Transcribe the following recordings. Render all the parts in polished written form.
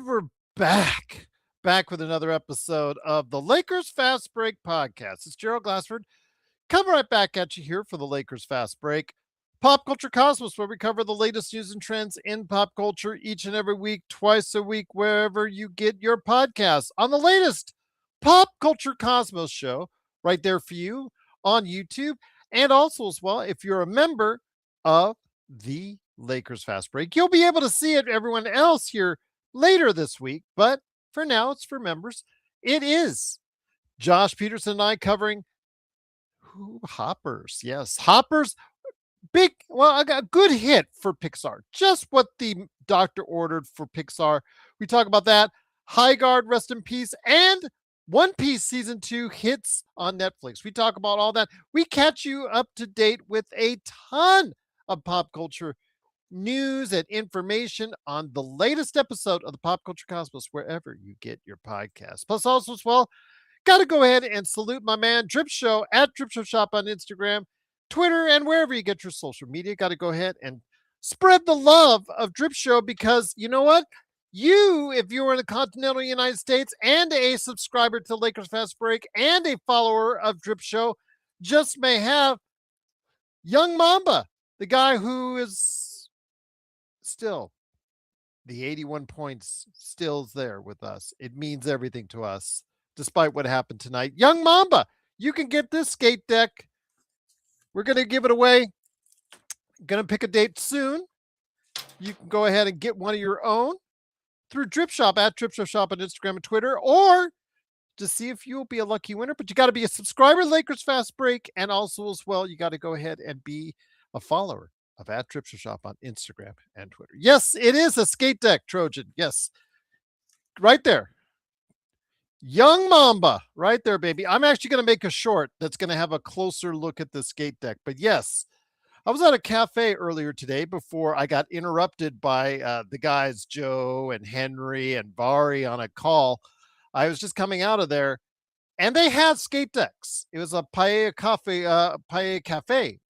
And we're back with another episode of the Lakers Fast Break podcast. It's Gerald Glassford coming right back at you here for the Lakers Fast Break. Pop Culture Cosmos, where we cover the latest news and trends in pop culture each and every week, twice a week, wherever you get your podcasts. On the latest Pop Culture Cosmos show, right there for you on YouTube. And also, as well, if you're a member of the Lakers Fast Break, you'll be able to see it, everyone else here later this week, but for now, it's for members. It is Josh Peterson and I covering Hoppers. Yes, Hoppers. I got a good hit for Pixar. Just what the doctor ordered for Pixar. We talk about that. High Guard, rest in peace, and One Piece season 2 hits on Netflix. We talk about all that. We catch you up to date with a ton of pop culture news and information on the latest episode of the Pop Culture Cosmos, wherever you get your podcast. Plus, also as well, got to go ahead and salute my man Drip Show at Drip Show Shop on Instagram, Twitter, and wherever you get your social media. Got to go ahead and spread the love of Drip Show, because you know what? If you are in the continental United States and a subscriber to Lakers Fast Break and a follower of Drip Show, just may have Young Mamba, the guy who is still the 81 points still is there with us. It means everything to us, despite what happened tonight. Young Mamba, you can get this skate deck. We're going to give it away. Going to pick a date soon. You can go ahead and get one of your own through Drip Shop at Drip Show Shop on Instagram and Twitter, or to see if you'll be a lucky winner. But you got to be a subscriber to Lakers Fast Break, and also as well, you got to go ahead and be a follower of at Drip Show Shop on Instagram and Twitter. Yes, it is a skate deck, Trojan. Yes, right there. Young Mamba, right there, baby. I'm actually going to make a short that's going to have a closer look at the skate deck. But yes, I was at a cafe earlier today before I got interrupted by the guys, Joe and Henry and Bari, on a call. I was just coming out of there, and they had skate decks. It was a Paella Cafe, a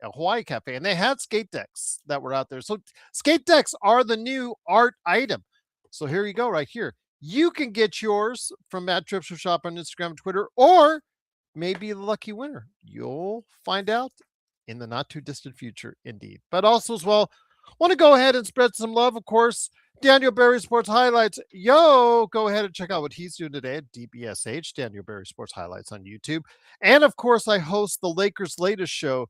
Hawaii cafe, and they had skate decks that were out there. So skate decks are the new art item. So here you go, right here. You can get yours from Matt Trips Shop on Instagram and Twitter, or maybe the lucky winner. You'll find out in the not too distant future, indeed. But also as well, want to go ahead and spread some love, of course. Daniel Berry Sports Highlights. Go ahead and check out what he's doing today at DBSH, Daniel Berry Sports Highlights on YouTube. And of course, I host the Lakers Latest show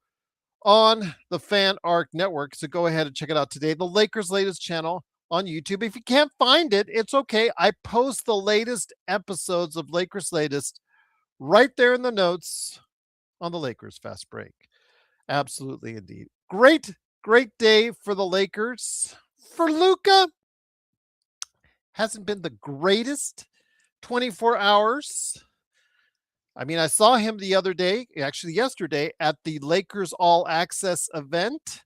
on the Fan Arc Network. So go ahead and check it out today. The Lakers Latest channel on YouTube. If you can't find it, it's okay. I post the latest episodes of Lakers Latest right there in the notes on the Lakers Fast Break. Absolutely, indeed. Great day for the Lakers. For Luka, hasn't been the greatest 24 hours. I mean, I saw him the other day, actually yesterday, at the Lakers All Access event.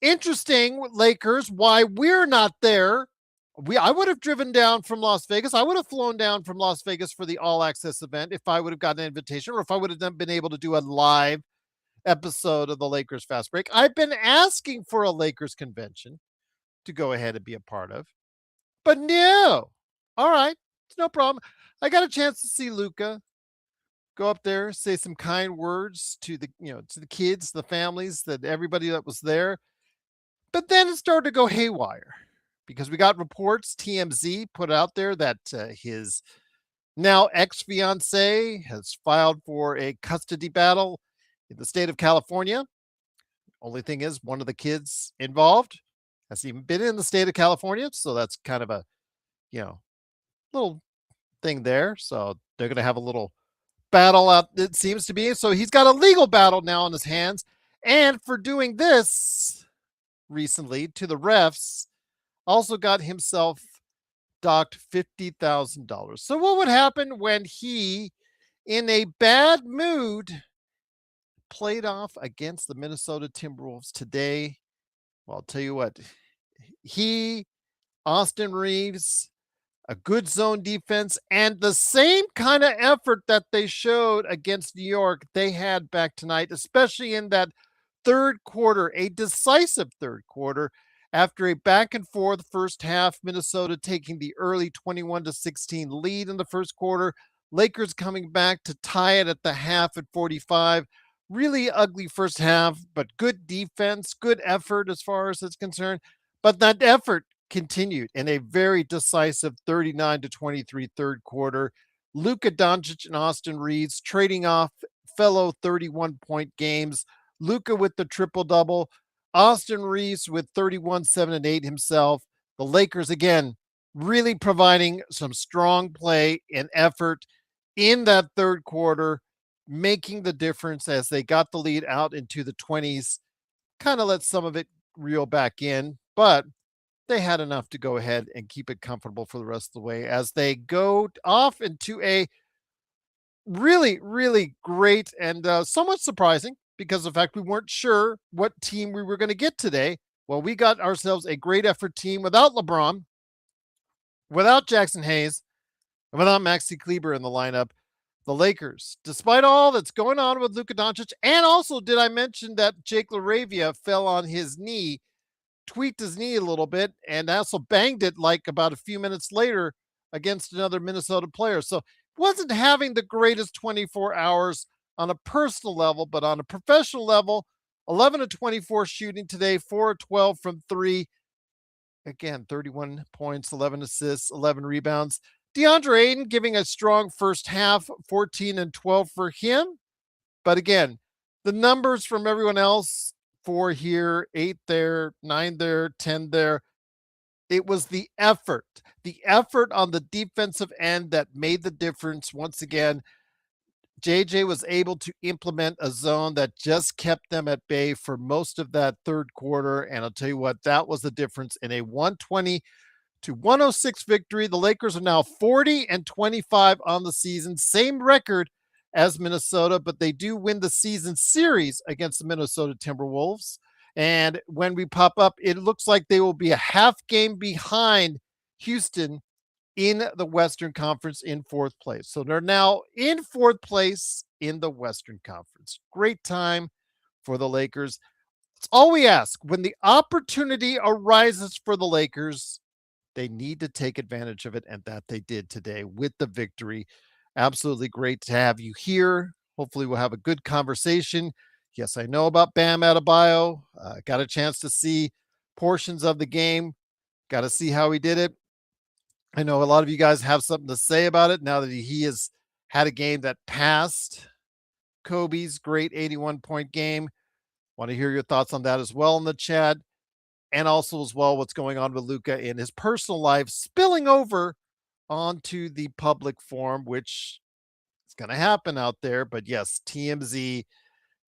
Interesting, Lakers, why we're not there. I would have driven down from Las Vegas. I would have flown down from Las Vegas for the All Access event if I would have gotten an invitation, or if I would have been able to do a live episode of the Lakers Fast Break. I've been asking for a Lakers convention to go ahead and be a part of, but no. All right, it's no problem. I got a chance to see Luka, go up there, say some kind words to the kids, the families, that everybody that was there. But then it started to go haywire, because we got reports, TMZ put out there, that his now ex-fiance has filed for a custody battle in the state of California. Only thing is, one of the kids involved has even been in the state of California. So that's kind of a, little thing there. So they're going to have a little battle out, it seems to be. So he's got a legal battle now on his hands. And for doing this recently to the refs, also got himself docked $50,000. So what would happen when he, in a bad mood, played off against the Minnesota Timberwolves today? Well, I'll tell you what, Austin Reeves, a good zone defense, and the same kind of effort that they showed against New York, they had back tonight, especially in that third quarter, a decisive third quarter, After a back and forth first half, Minnesota taking the early 21-16 lead in the first quarter. Lakers coming back to tie it at the half at 45. Really ugly first half, but good defense, good effort as far as it's concerned. But that effort continued in a very decisive 39-23 third quarter. Luka Doncic and Austin Reeves trading off fellow 31-point games. Luka with the triple double. Austin Reeves with 31, 7, and 8 himself. The Lakers, again, really providing some strong play and effort in that third quarter, making the difference as they got the lead out into the 20s. Kind of let some of it reel back in, but they had enough to go ahead and keep it comfortable for the rest of the way as they go off into a really, really great and somewhat surprising because of the fact we weren't sure what team we were going to get today. Well, we got ourselves a great effort team without LeBron, without Jaxson Hayes, and without Maxi Kleber in the lineup. The Lakers, despite all that's going on with Luka Doncic, and also did I mention that Jake LaRavia fell on his knee, tweaked his knee a little bit, and also banged it like about a few minutes later against another Minnesota player. So wasn't having the greatest 24 hours on a personal level, but on a professional level, 11 of 24 shooting today, 4 of 12 from three. Again, 31 points, 11 assists, 11 rebounds. DeAndre Ayton giving a strong first half, 14 and 12 for him. But again, the numbers from everyone else, 4 here, 8 there, 9 there, 10 there. It was the effort on the defensive end that made the difference. Once again, JJ was able to implement a zone that just kept them at bay for most of that third quarter. And I'll tell you what, that was the difference in a 120-106 victory. The Lakers are now 40 and 25 on the season, same record as Minnesota, but they do win the season series against the Minnesota Timberwolves. And when we pop up, it looks like they will be a half game behind Houston in the Western Conference in fourth place. So they're now in fourth place in the Western Conference. Great time for the Lakers. It's all we ask. When the opportunity arises for the Lakers, they need to take advantage of it, and that they did today with the victory. Absolutely great to have you here. Hopefully we'll have a good conversation. Yes, I know about Bam Adabayo. Got a chance to see portions of the game. Got to see how he did it. I know a lot of you guys have something to say about it now that he has had a game that passed Kobe's great 81-point game. Want to hear your thoughts on that as well in the chat. And also as well what's going on with Luka in his personal life spilling over onto the public forum, which is going to happen out there. But yes, TMZ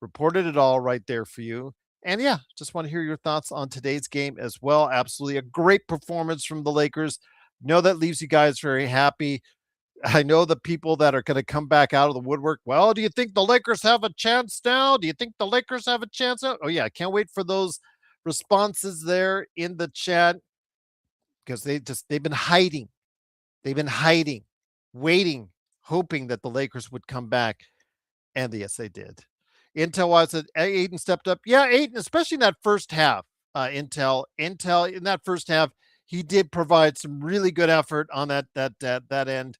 reported it all right there for you. And yeah, just want to hear your thoughts on today's game as well. Absolutely a great performance from the Lakers. Know that leaves you guys very happy. I know the people that are going to come back out of the woodwork. Well, do you think the Lakers have a chance now? Do you think the Lakers have a chance now? Oh yeah, I can't wait for those responses there in the chat because they've been hiding. They've been hiding, waiting, hoping that the Lakers would come back. And yes, they did. Intel was that Ayton stepped up. Yeah, Ayton, especially in that first half. Intel in that first half, he did provide some really good effort on that end,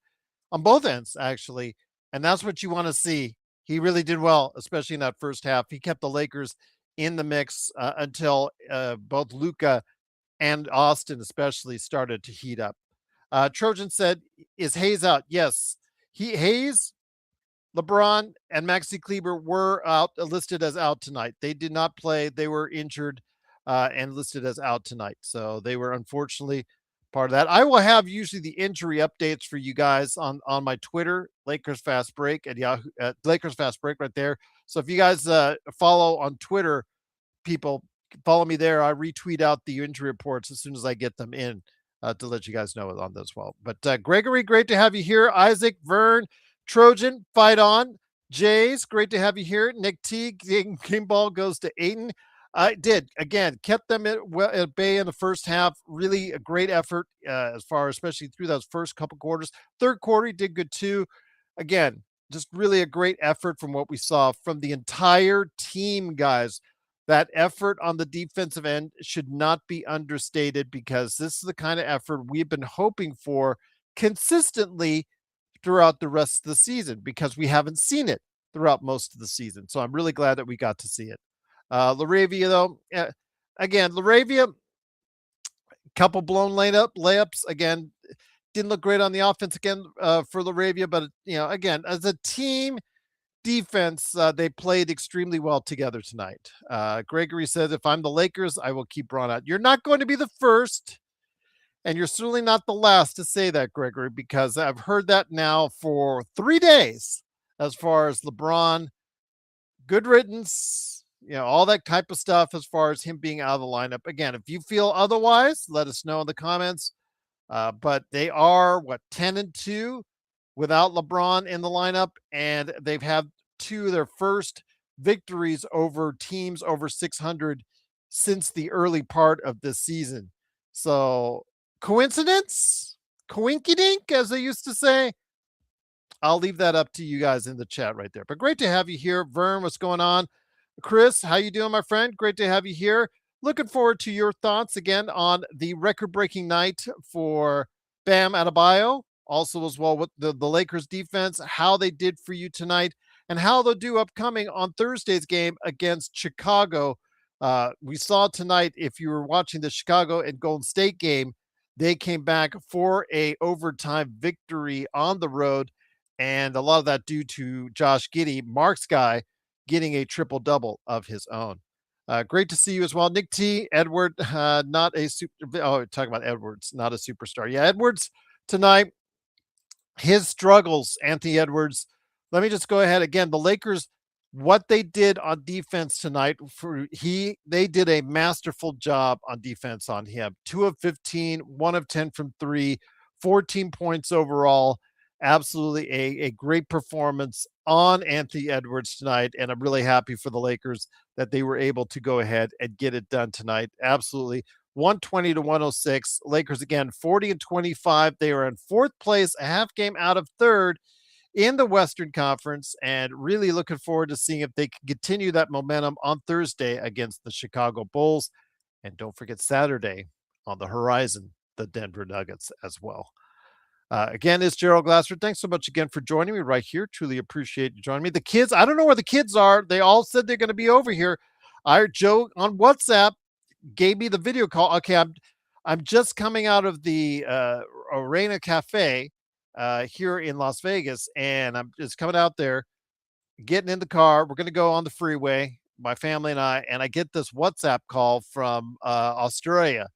on both ends actually, and that's what you want to see. He really did well, especially in that first half. He kept the Lakers in the mix until both Luka and Austin especially started to heat up. Trojan said, "Is Hayes out?" Yes, Hayes, LeBron, and Maxi Kleber were out, listed as out tonight. They did not play. They were injured and listed as out tonight. So they were unfortunately part of that. I will have usually the injury updates for you guys on my Twitter, Lakers Fast Break at Yahoo, Lakers Fast Break right there. So if you guys follow on Twitter, people follow me there. I retweet out the injury reports as soon as I get them in to let you guys know on this. Well, but Gregory, great to have you here. Isaac, Vern, Trojan, fight on. Jays, great to have you here. Nick T, game ball goes to Ayton. I did again, kept them at bay in the first half. Really a great effort as far, especially through those first couple quarters. Third quarter, he did good too. Again, just really a great effort from what we saw from the entire team, guys. that effort on the defensive end should not be understated, because this is the kind of effort we've been hoping for consistently throughout the rest of the season, because we haven't seen it throughout most of the season. So I'm really glad that we got to see it. Laravia, though, again, Laravia, couple blown layups. Again, didn't look great on the offense again for Laravia, but again, as a team defense, they played extremely well together tonight. Gregory says, if I'm the Lakers, I will keep Braun out. You're not going to be the first, and you're certainly not the last to say that, Gregory, because I've heard that now for 3 days as far as LeBron, good riddance, all that type of stuff as far as him being out of the lineup. Again, if you feel otherwise, let us know in the comments. But they are, 10-2 without LeBron in the lineup, and they've had 2 of their first victories over teams over 600 since the early part of this season. So, coincidence? Coinkydink, as they used to say? I'll leave that up to you guys in the chat right there. But great to have you here. Vern, what's going on? Chris, how you doing, my friend? Great to have you here. Looking forward to your thoughts again on the record-breaking night for Bam Adabayo. Also, as well, with the Lakers defense, how they did for you tonight, and how they'll do upcoming on Thursday's game against Chicago. We saw tonight, if you were watching the Chicago and Golden State game, they came back for a overtime victory on the road, and a lot of that due to Josh Giddey, Mark's guy, getting a triple-double of his own. Great to see you as well. Nick T, Edward, not a super. Oh, talking about Edwards, not a superstar. Yeah, Edwards tonight, his struggles, Anthony Edwards. Let me just go ahead again. The Lakers, what they did on defense tonight, they did a masterful job on defense on him. 2 of 15, 1 of 10 from 3, 14 points overall. Absolutely a great performance on Anthony Edwards tonight, and I'm really happy for the Lakers that they were able to go ahead and get it done tonight. Absolutely. 120-106. Lakers again 40-25. They are in 4th place, a half game out of 3rd in the Western Conference, and really looking forward to seeing if they can continue that momentum on Thursday against the Chicago Bulls. And don't forget Saturday on the horizon, the Denver Nuggets as well. Again, it's Gerald Glassford. Thanks so much again for joining me right here. Truly appreciate you joining me. The kids, I don't know where the kids are. They all said they're going to be over here. Joe on WhatsApp gave me the video call. Okay, I'm just coming out of the Arena Cafe here in Las Vegas, and I'm just coming out there, getting in the car. We're going to go on the freeway, my family and I get this WhatsApp call from Australia.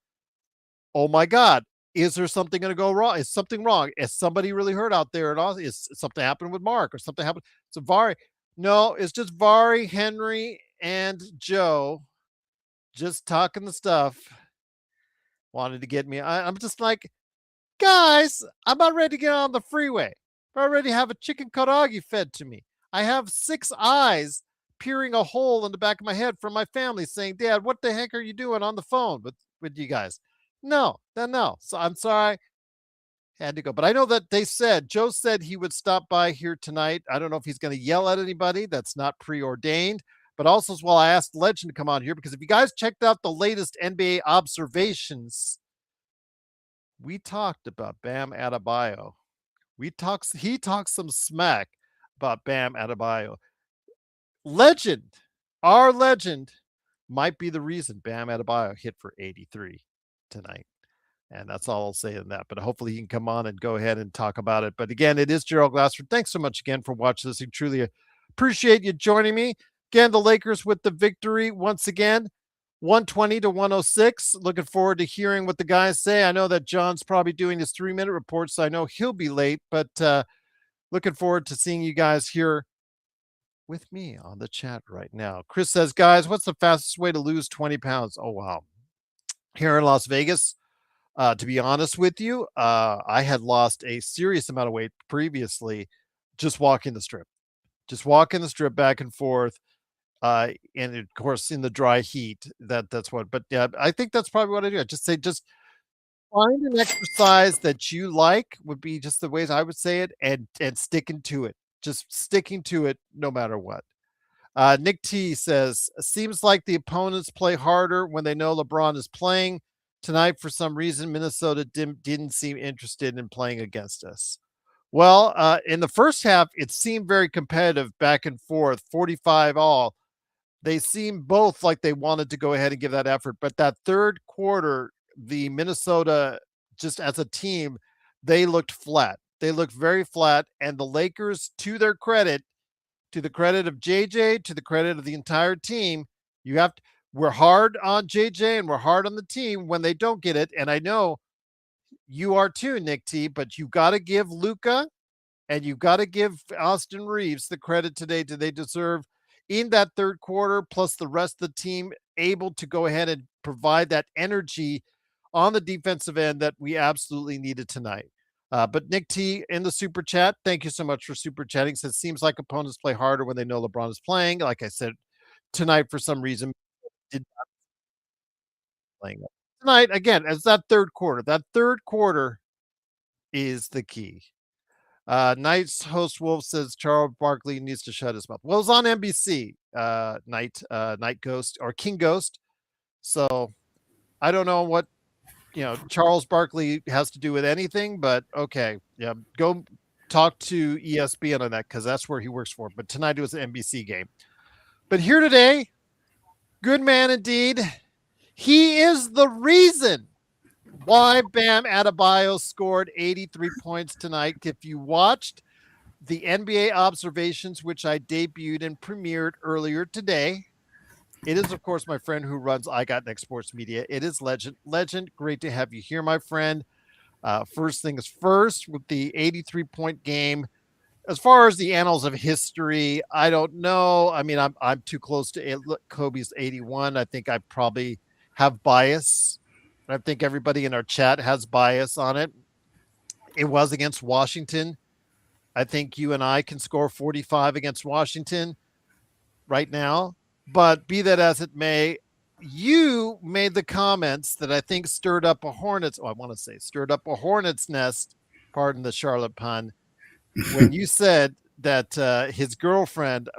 Oh my God. Is there something going to go wrong? Is something wrong? Is somebody really hurt out there at all? Is something happened with Mark or something happened? So Vari, no, it's just Vari, Henry, and Joe just talking the stuff. Wanted to get me. I'm just like, guys, I'm about ready to get on the freeway. I'm already have a chicken karaage fed to me. I have 6 eyes peering a hole in the back of my head from my family saying, Dad, what the heck are you doing on the phone with you guys? No. So I'm sorry. Had to go. But I know that Joe said he would stop by here tonight. I don't know if he's going to yell at anybody. That's not preordained. But also as well, I asked Legend to come on here, because if you guys checked out the latest NBA observations, we talked about Bam Adabayo. He talks some smack about Bam Adabayo. Our legend might be the reason Bam Adabayo hit for 83 tonight. And that's all I'll say in that. But hopefully he can come on and go ahead and talk about it. But again, it is Gerald Glassford. Thanks so much again for watching this. I truly appreciate you joining me. Again, the Lakers with the victory once again, 120-106. Looking forward to hearing what the guys say. I know that John's probably doing his 3-minute report, so I know he'll be late. But looking forward to seeing you guys here with me on the chat right now. Chris says, guys, what's the fastest way to lose 20 pounds? Oh, wow. Here in Las Vegas, to be honest with you, I had lost a serious amount of weight previously just walking the strip. Just walking the strip back and forth. And of course, in the dry heat, that's what. But yeah, I think that's probably what I do. I just say, just find an exercise that you like, would be just the ways I would say it, and sticking to it. Just sticking to it no matter what. Nick T says, seems like the opponents play harder when they know LeBron is playing. Tonight, for some reason, Minnesota didn't seem interested in playing against us. Well, in the first half, it seemed very competitive back and forth, 45 all. They seemed both like they wanted to go ahead and give that effort. But that third quarter, the Minnesota, just as a team, they looked flat. They looked very flat. And the Lakers, to the credit of JJ, to the credit of the entire team, you have to, we're hard on JJ and we're hard on the team when they don't get it. And I know you are too, Nick T, but you got to give Luka and you've got to give Austin Reeves the credit today they deserve in that third quarter, plus the rest of the team able to go ahead and provide that energy on the defensive end that we absolutely needed tonight. But Nick T in the super chat, thank you so much for super chatting. Says seems like opponents play harder when they know LeBron is playing. Like I said, tonight for some reason did not playing tonight again as that third quarter. That third quarter is the key. Knights host Wolf says Charles Barkley needs to shut his mouth. Well, it's on NBC, Night Ghost or King Ghost. So I don't know what Charles Barkley has to do with anything, but okay, yeah, go talk to ESPN on that because that's where he works for. But tonight it was an NBC game. But here today, good man indeed. He is the reason why Bam Adabayo scored 83 points tonight. If you watched the NBA observations, which I debuted and premiered earlier today, it is, of course, my friend who runs I Got Next Sports Media. It is Legend. Legend, great to have you here, my friend. First things first, with the 83-point game. As far as the annals of history, I don't know. I mean, I'm too close to Kobe's 81. I think I probably have bias. I think everybody in our chat has bias on it. It was against Washington. I think you and I can score 45 against Washington right now. But be that as it may, you made the comments that I think stirred up a hornet's nest, pardon the Charlotte pun, when you said that his girlfriend,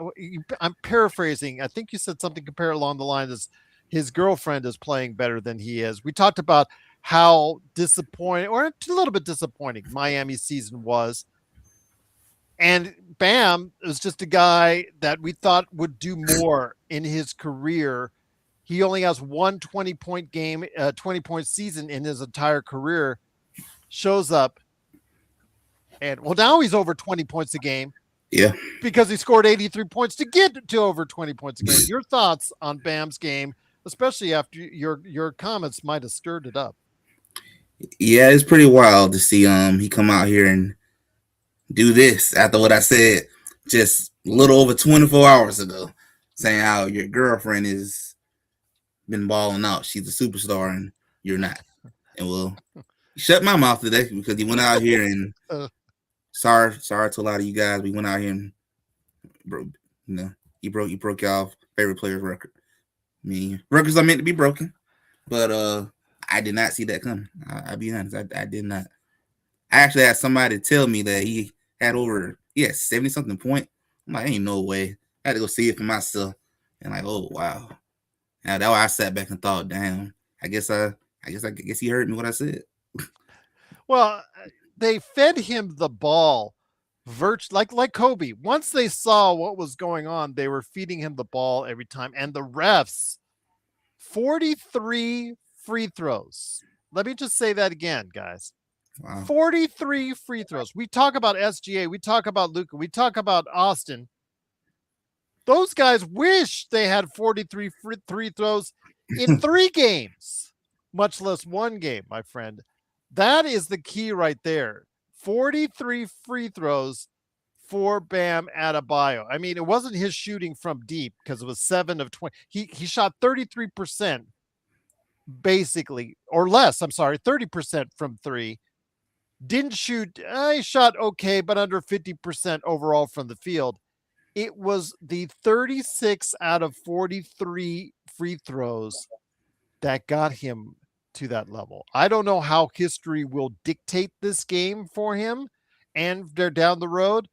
I'm paraphrasing, I think you said something compared along the lines as his girlfriend is playing better than he is. We talked about how disappointing, or a little bit disappointing, Miami season was. And Bam was just a guy that we thought would do more in his career. He only has one 20-point game, 20-point season in his entire career. Shows up, and well, now he's over 20 points a game. Yeah, because he scored 83 points to get to over 20 points a game. Your thoughts on Bam's game, especially after your comments might have stirred it up. Yeah, it's pretty wild to see he come out here and do this after what I said just a little over 24 hours ago, saying how your girlfriend has been balling out. She's a superstar and you're not. And well, he shut my mouth today because he went out here and sorry to a lot of you guys. We went out here and he broke y'all favorite player's record. I mean, records are meant to be broken, but I did not see that coming. I'll be honest, I did not. I actually had somebody tell me that he had 70 something point. I'm like, ain't no way. I had to go see it for myself. And like, oh wow. Now that why I sat back and thought, damn, I guess he heard me what I said. Well, they fed him the ball like Kobe. Once they saw what was going on, they were feeding him the ball every time. And the refs, 43 free throws. Let me just say that again, guys. Wow. 43 free throws. We talk about SGA. We talk about Luka. We talk about Austin. Those guys wish they had 43 free throws in 3 games, much less 1 game, my friend. That is the key right there. 43 free throws for Bam Adabayo. I mean, it wasn't his shooting from deep because it was 7 of 20. He shot 33% basically, or less, 30% from 3. Didn't shoot, he shot okay, but under 50% overall from the field. It was the 36 out of 43 free throws that got him to that level. I don't know how history will dictate this game for him and they're down the road,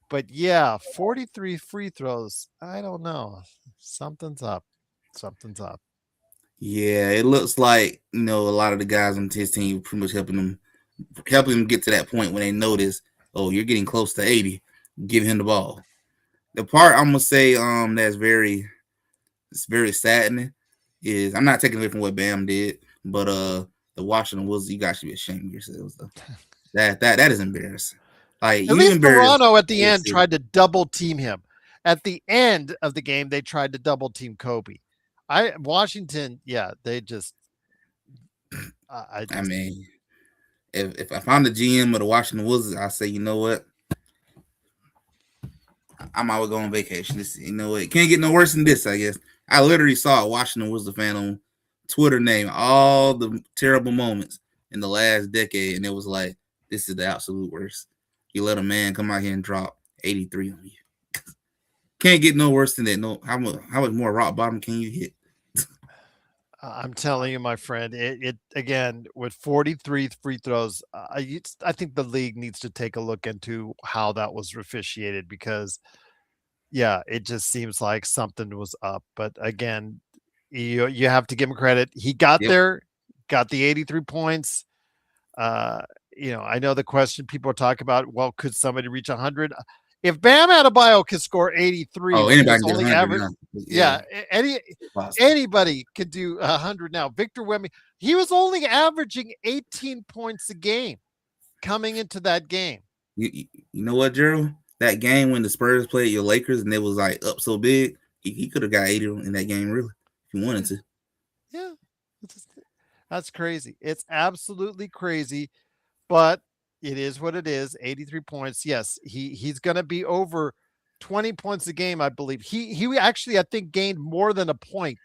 But yeah, 43 free throws. I don't know. Something's up. Something's up. Yeah, it looks like a lot of the guys on his team pretty much helping him get to that point when they notice, oh, you're getting close to 80, give him the ball. The part I'm gonna say that's it's very saddening is I'm not taking away from what Bam did, but the Washington Wizards, you guys should be ashamed of yourselves though. That is embarrassing. Like At you least embarrassed Toronto at the the whole end city. tried to double team him. At the end of the game, they tried to double team Kobe. Washington, yeah, they just I I just mean, if I'm the GM of the Washington Wizards, I say, you know what? I'm always going on vacation. It can't get no worse than this, I guess. I literally saw a Washington Wizards fan on Twitter name all the terrible moments in the last decade, and it was like, this is the absolute worst. You let a man come out here and drop 83 on you. Can't get no worse than that. No, how much more rock bottom can you hit? I'm telling you, my friend, it again with 43 free throws. I think the league needs to take a look into how that was officiated because, yeah, it just seems like something was up. But again, you have to give him credit. He got Yep. there, got the 83 points. Uh, I know the question people are talking about. Well, could somebody reach 100? If Bam Adabayo can score 83 Oh, when he anybody was can get only 100 average, now. Yeah, yeah, any it's possible. anybody could do 100 now. Victor Wemby, he was only averaging 18 points a game coming into that game. You know what, Gerald? That game when the Spurs played your Lakers and it was like up so big, he could have got 80 in that game, really, if he wanted Yeah, to. yeah, that's crazy. It's absolutely crazy, but it is what it is. 83 points. Yes, he's going to be over 20 points a game, I believe. He actually I think gained more than a point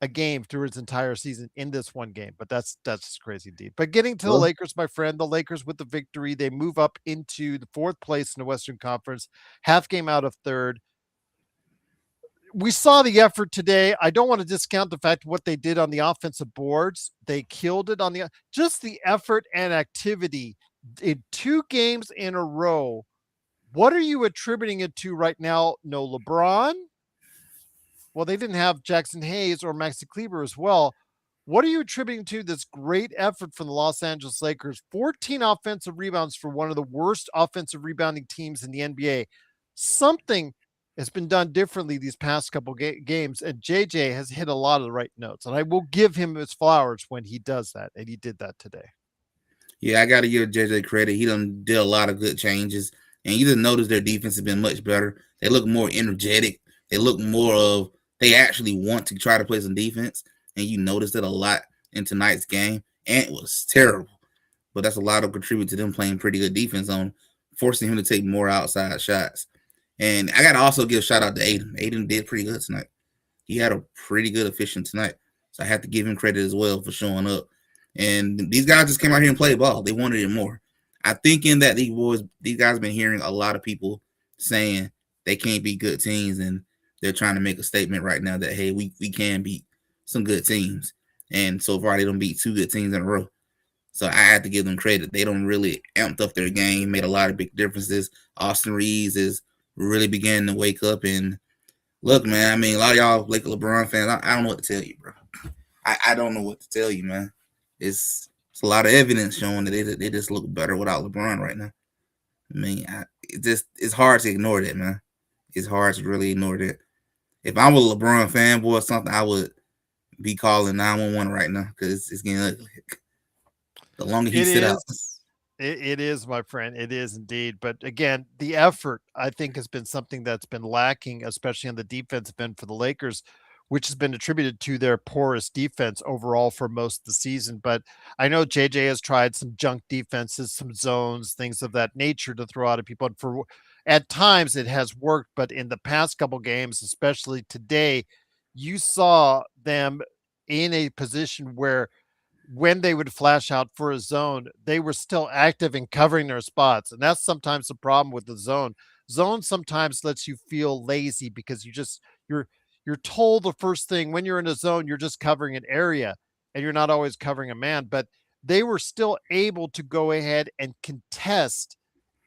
a game through his entire season in this one game. But that's just crazy indeed. But getting to the Well, Lakers, my friend, the Lakers with the victory, they move up into the fourth place in the Western Conference, half game out of third. We saw the effort today. I don't want to discount the fact what they did on the offensive boards. They killed it on just the effort and activity in two games in a row. What are you attributing it to right now? No LeBron. Well, they didn't have Jackson Hayes or Maxi Kleber as well. What are you attributing to this great effort from the Los Angeles Lakers? 14 offensive rebounds for one of the worst offensive rebounding teams in the NBA. Something has been done differently these past couple games, and JJ has hit a lot of the right notes. And I will give him his flowers when he does that, and he did that today. yeah, I got to give JJ credit. He done did a lot of good changes, and you just notice their defense has been much better. They look more energetic. They look more of they actually want to try to play some defense, and you noticed it a lot in tonight's game. And it was terrible, but that's a lot of contribute to them playing pretty good defense on forcing him to take more outside shots. And I got to also give a shout out to Aiden. Aiden did pretty good tonight. He had a pretty good efficient tonight. So I have to give him credit as well for showing up. And these guys just came out here and played ball. They wanted it more. I think in that these guys been hearing a lot of people saying they can't beat good teams, and they're trying to make a statement right now that hey, we can beat some good teams. And so far they don't beat two good teams in a row. So I have to give them credit. They don't really amped up their game, made a lot of big differences. Austin Reeves is really beginning to wake up. And look, man, I mean, a lot of y'all like LeBron fans, I don't know what to tell you, bro. I don't know what to tell you, man. It's a lot of evidence showing that they just look better without LeBron right now. I mean, it's hard to ignore that, man. It's hard to really ignore that. If I was a LeBron fanboy or something, I would be calling 911 right now because it's getting ugly. The longer he It sit out. is. It is, my friend. It is indeed. But again, the effort, I think, has been something that's been lacking, especially on the defensive end for the Lakers, which has been attributed to their porous defense overall for most of the season. But I know JJ has tried some junk defenses, some zones, things of that nature to throw out at people. And for at times it has worked, but in the past couple games, especially today, you saw them in a position where when they would flash out for a zone, they were still active in covering their spots. And that's sometimes the problem with the zone. Zone sometimes lets you feel lazy because you're told the first thing when you're in a zone, you're just covering an area and you're not always covering a man. But they were still able to go ahead and contest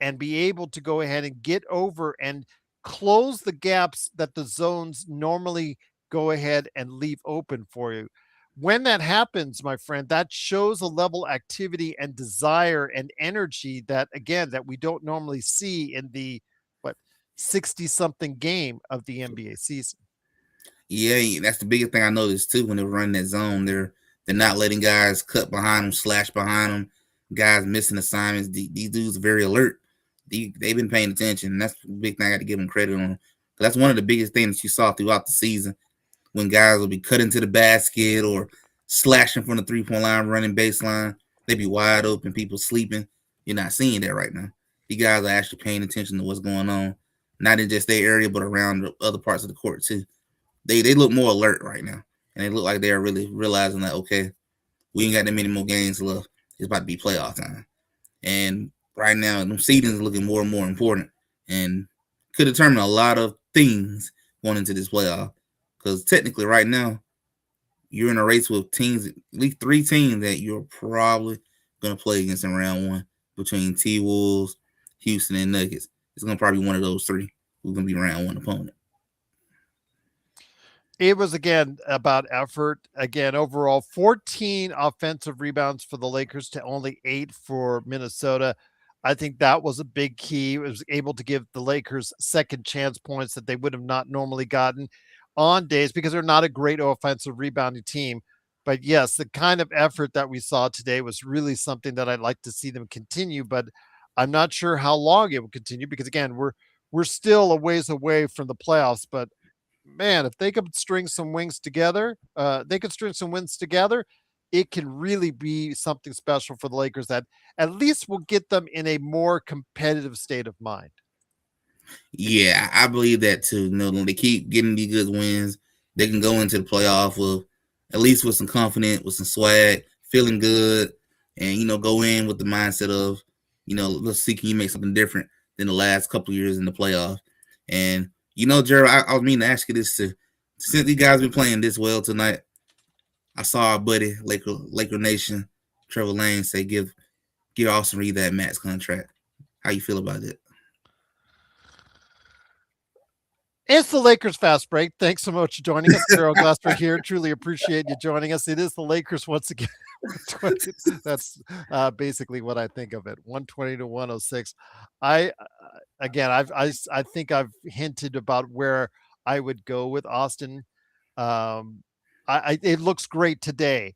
and be able to go ahead and get over and close the gaps that the zones normally go ahead and leave open for you. When that happens, my friend, that shows a level of activity and desire and energy that, again, that we don't normally see in the what 60 something game of the NBA season. Yeah, that's the biggest thing I noticed too. When they run that zone, they're not letting guys cut behind them, slash behind them, guys missing assignments. These dudes are very alert. They've been paying attention. That's the big thing I got to give them credit on. That's one of the biggest things you saw throughout the season, when guys will be cutting to the basket or slashing from the 3-point line, running baseline. They be wide open, people sleeping. You're not seeing that right now. You guys are actually paying attention to what's going on, not in just their area, but around the other parts of the court too. They look more alert right now, and they look like they're really realizing that, okay, we ain't got that many more games left. It's about to be playoff time, and right now, the seeding is looking more and more important, and could determine a lot of things going into this playoff. Because technically, right now, you're in a race with teams, at least 3 teams that you're probably going to play against in round one, between T-Wolves, Houston, and Nuggets. It's going to probably be one of those 3 who's going to be round one opponent. It was, again, about effort. Again, overall, 14 offensive rebounds for the Lakers to only 8 for Minnesota. I think that was a big key. It was able to give the Lakers second chance points that they would have not normally gotten on days, because they're not a great offensive rebounding team. But yes, the kind of effort that we saw today was really something that I'd like to see them continue. But I'm not sure how long it will continue, because again, we're still a ways away from the playoffs. But man, if they could string some wins together, it can really be something special for the Lakers that at least will get them in a more competitive state of mind. Yeah, I believe that too. When they keep getting these good wins, they can go into the playoff with at least with some confidence, with some swag, feeling good, and go in with the mindset of, let's see, can you make something different than the last couple of years in the playoff? And Gerald, I was meaning to ask you this too. Since you guys been playing this well tonight, I saw our buddy Laker Nation, Trevor Lane, say give Austin Reed that max contract. How you feel about it? It's the Lakers Fast Break. Thanks so much for joining us. Gerald Glasper here. Truly appreciate you joining us. It is the Lakers once again. That's basically what I think of it. 120 to 106. I again, I think I've hinted about where I would go with Austin. It looks great today.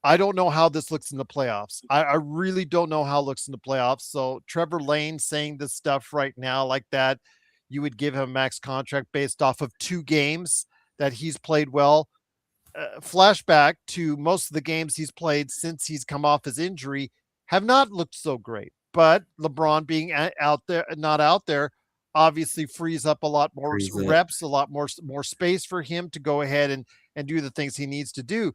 I don't know how this looks in the playoffs. I really don't know how it looks in the playoffs. So Trevor Lane saying this stuff right now like that, you would give him a max contract based off of 2 games that he's played well. Flashback to most of the games he's played since he's come off his injury have not looked so great. But LeBron being out there, not out there, obviously frees up a lot more reps, a lot more space for him to go ahead and do the things he needs to do.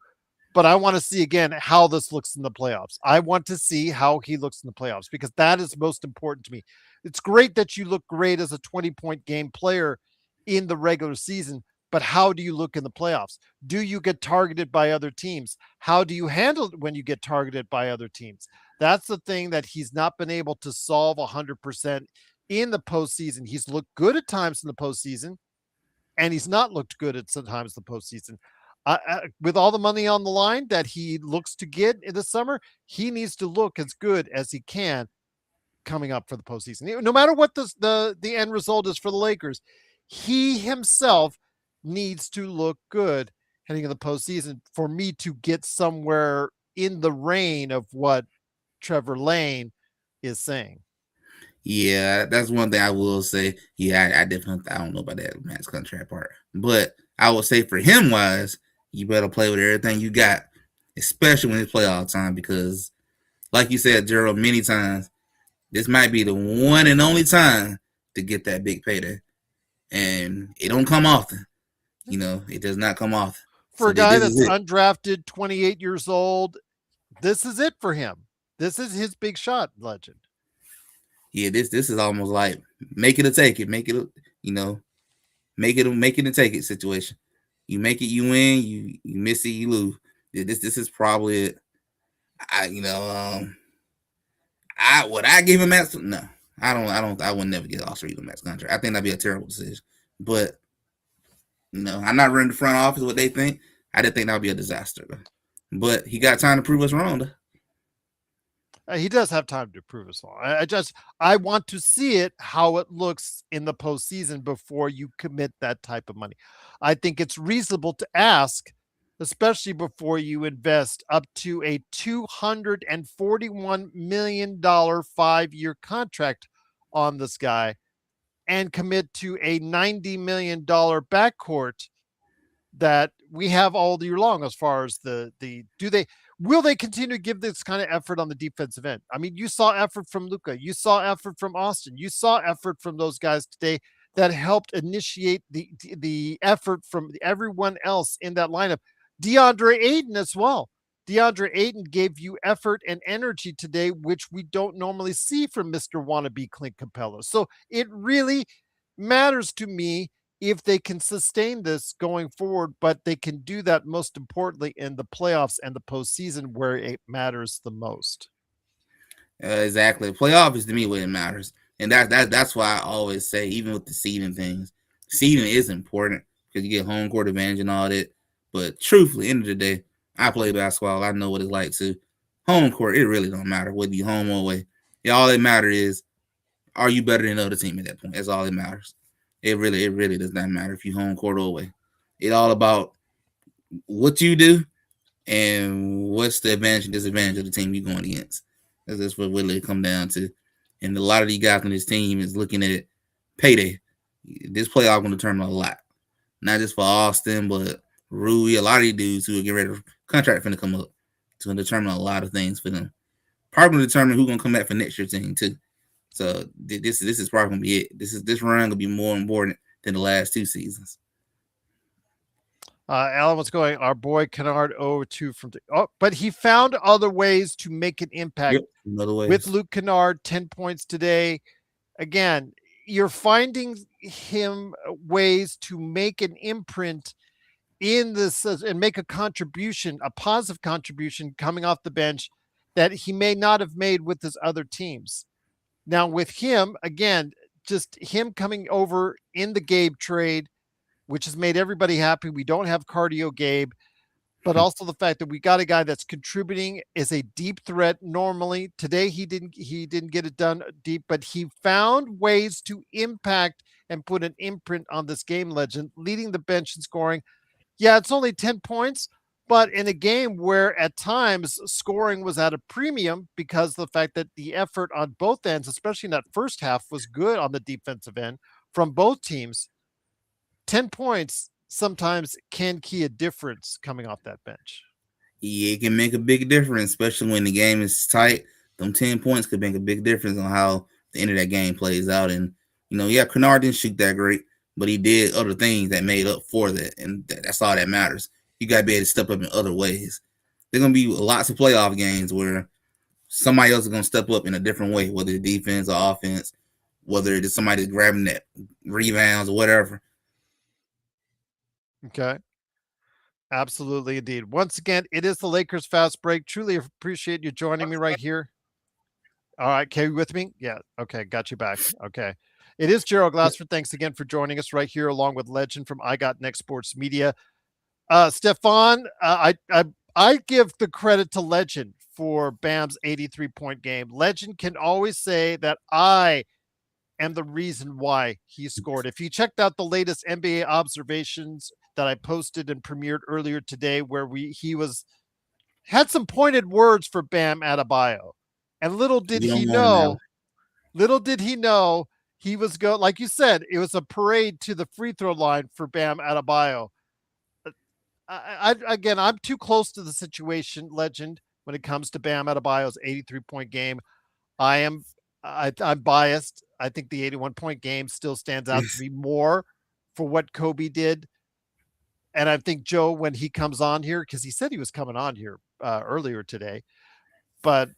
But I want to see again how this looks in the playoffs. I want to see how he looks in the playoffs, because that is most important to me. It's great that you look great as a 20-point game player in the regular season, but how do you look in the playoffs? Do you get targeted by other teams? How do you handle it when you get targeted by other teams? That's the thing that he's not been able to solve 100% in the postseason. He's looked good at times in the postseason, and he's not looked good at sometimes in the postseason. With all the money on the line that he looks to get in the summer, he needs to look as good as he can coming up for the postseason. No matter what the end result is for the Lakers, he himself needs to look good heading into the postseason for me to get somewhere in the reign of what Trevor Lane is saying. Yeah, that's one thing I will say. Yeah, I definitely, I don't know about that max contract part, but I would say for him wise, you better play with everything you got, especially when it's playoff time, because like you said, Gerald, many times, this might be the one and only time to get that big payday, and it don't come often. It does not come often. For So a guy this that's is it. undrafted, 28 years old, this is it for him. This is his big shot, legend. Yeah, this is almost like make it or take it. Make it, make it and take it situation. You make it, you win. You miss it, you lose. This is probably it. I would I give him that? No, I would never get Osterito max contract. I think that'd be a terrible decision. But I'm not running the front office what they think. I didn't think that would be a disaster though. But he got time to prove us wrong though. He does have time to prove us wrong. I want to see it how it looks in the postseason before you commit that type of money. I think it's reasonable to ask, especially before you invest up to a $241 million 5-year contract on this guy and commit to a $90 million backcourt that we have all year long. As far as will they continue to give this kind of effort on the defensive end? I mean, you saw effort from Luka, you saw effort from Austin, you saw effort from those guys today that helped initiate the effort from everyone else in that lineup. DeAndre Ayton as well. DeAndre Ayton gave you effort and energy today, which we don't normally see from Mr. Wannabe Clint Capella. So it really matters to me if they can sustain this going forward, but they can do that most importantly in the playoffs and the postseason where it matters the most. Exactly. Playoff is to me what it matters. And that's why I always say, even with the seeding things, seeding is important because you get home court advantage and all that. But truthfully, end of the day, I play basketball. I know what it's like to home court. It really don't matter whether you home or away. Yeah, all that matters is, are you better than the other team at that point? That's all that matters. It really does not matter if you home court or away. It's all about what you do and what's the advantage and disadvantage of the team you're going against. That's what really come down to. And a lot of these guys on this team is looking at payday. This playoff going to determine a lot, not just for Austin, but Rui. A lot of these dudes who are getting ready for contract finna come up to determine a lot of things for them. Probably going to determine who's going to come back for next year's team too. So this is probably going to be it. This run going to be more important than the last 2 seasons. Alan, what's going? Our boy Kennard 0-2 from but he found other ways to make an impact. Yep, with Luke Kennard, 10 points today. Again, you're finding him ways to make an imprint in this and make a contribution, a positive contribution coming off the bench that he may not have made with his other teams. Now with him, again, just him coming over in the Gabe trade, which has made everybody happy. We don't have cardio Gabe, but also the fact that we got a guy that's contributing, is a deep threat normally. Today he didn't get it done deep, but he found ways to impact and put an imprint on this game, Legend, leading the bench in scoring. Yeah, it's only 10 points, but in a game where at times scoring was at a premium because of the fact that the effort on both ends, especially in that first half, was good on the defensive end from both teams. 10 points sometimes can key a difference coming off that bench. Yeah, it can make a big difference, especially when the game is tight. Them 10 points could make a big difference on how the end of that game plays out. And, Kennard didn't shoot that great, but he did other things that made up for that. And that's all that matters. You got to be able to step up in other ways. There's going to be lots of playoff games where somebody else is going to step up in a different way, whether it's defense or offense, whether it's somebody grabbing that rebounds or whatever. Okay. Absolutely, indeed. Once again, it is the Lakers Fast Break. Truly appreciate you joining me right here. All right, Kay, with me? Yeah. Okay, got you back. Okay. It is Gerald Glassford. Thanks again for joining us right here, along with Legend from I Got Next Sports Media. Stefan, I give the credit to Legend for Bam's 83-point game. Legend can always say that I am the reason why he scored. If you checked out the latest NBA observations that I posted and premiered earlier today, where he had some pointed words for Bam Adabayo, and little did he know, he was like you said, it was a parade to the free throw line for Bam Adabayo. Again, I'm too close to the situation, Legend, when it comes to Bam Adebayo's 83-point game. I'm biased. I think the 81-point game still stands out to me more for what Kobe did. And I think Joe, when he comes on here, because he said he was coming on here earlier today, but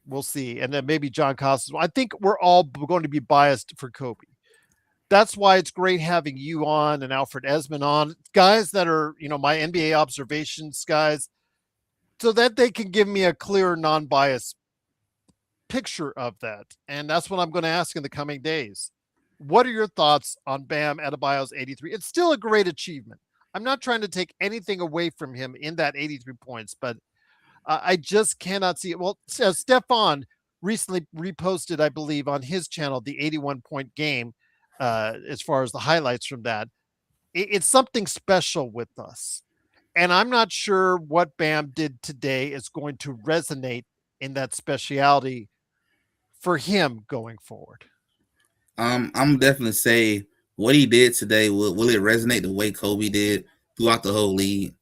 we'll see. And then maybe John Costas. I think we're all going to be biased for Kobe. That's why it's great having you on and Alfred Esmond on, guys that are, my NBA observations guys, so that they can give me a clear, non-biased picture of that. And that's what I'm going to ask in the coming days. What are your thoughts on Bam Adebayo's 83? It's still a great achievement. I'm not trying to take anything away from him in that 83 points, but I just cannot see it. Well, Stefan recently reposted, I believe, on his channel, the 81-point game, as far as the highlights from that. It's something special with us. And I'm not sure what Bam did today is going to resonate in that speciality for him going forward. I'm definitely say what he did today will it resonate the way Kobe did throughout the whole league?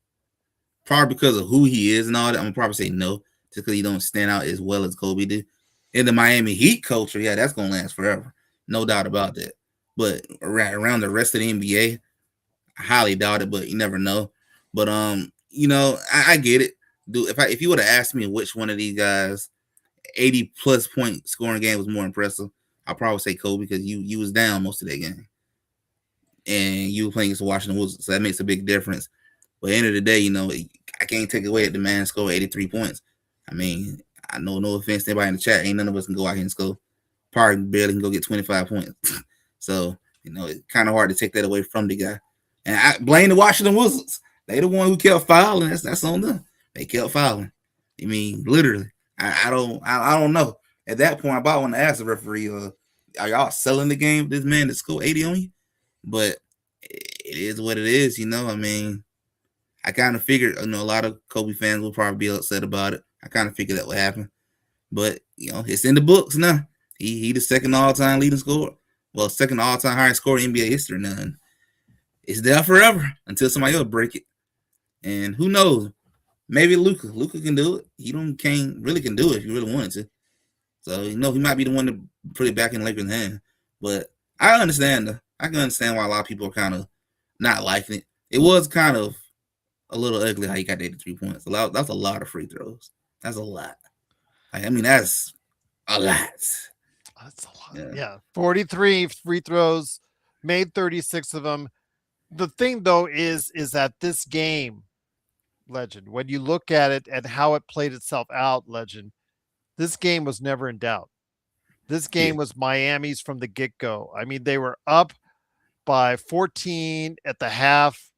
Probably because of who he is and all that. I'm gonna probably say no, just because he don't stand out as well as Kobe did. In the Miami Heat culture, yeah, that's gonna last forever, no doubt about that. But around the rest of the NBA, I highly doubt it, but you never know. But I get it. Dude, if you would have asked me which one of these guys 80 plus point scoring game was more impressive, I'll probably say Kobe because you was down most of that game. And you were playing against the Washington Wizards, so that makes a big difference. But at the end of the day, I can't take away that the man scored 83 points. I mean, I know no offense to anybody in the chat, ain't none of us can go out here and score. Probably barely can go get 25 points. So, it's kind of hard to take that away from the guy. And I blame the Washington Wizards. They the one who kept fouling. That's on them. They kept fouling. I mean, literally. I don't know. At that point, I about want to ask the referee, are y'all selling the game for this man to score 80 on you? But it is what it is, I mean, I kind of figured, a lot of Kobe fans will probably be upset about it. I kind of figured that would happen. But, it's in the books now. He the second all-time leading scorer. Well, second all-time highest scorer in NBA history now. And it's there forever until somebody else break it. And who knows? Maybe Luka. Luka can do it. He really can do it if he really wanted to. So, he might be the one to put it back in Lakers' hand. But I understand, though. I can understand why a lot of people are kind of not liking it. It was kind of a little ugly how he got 83 points. That's a lot of free throws. That's a lot. That's a lot. That's a lot. Yeah. 43 free throws, made 36 of them. The thing, though, is that this game, Legend, when you look at it and how it played itself out, Legend, this game was never in doubt. This game was Miami's from the get-go. I mean, they were up by 14 at the half.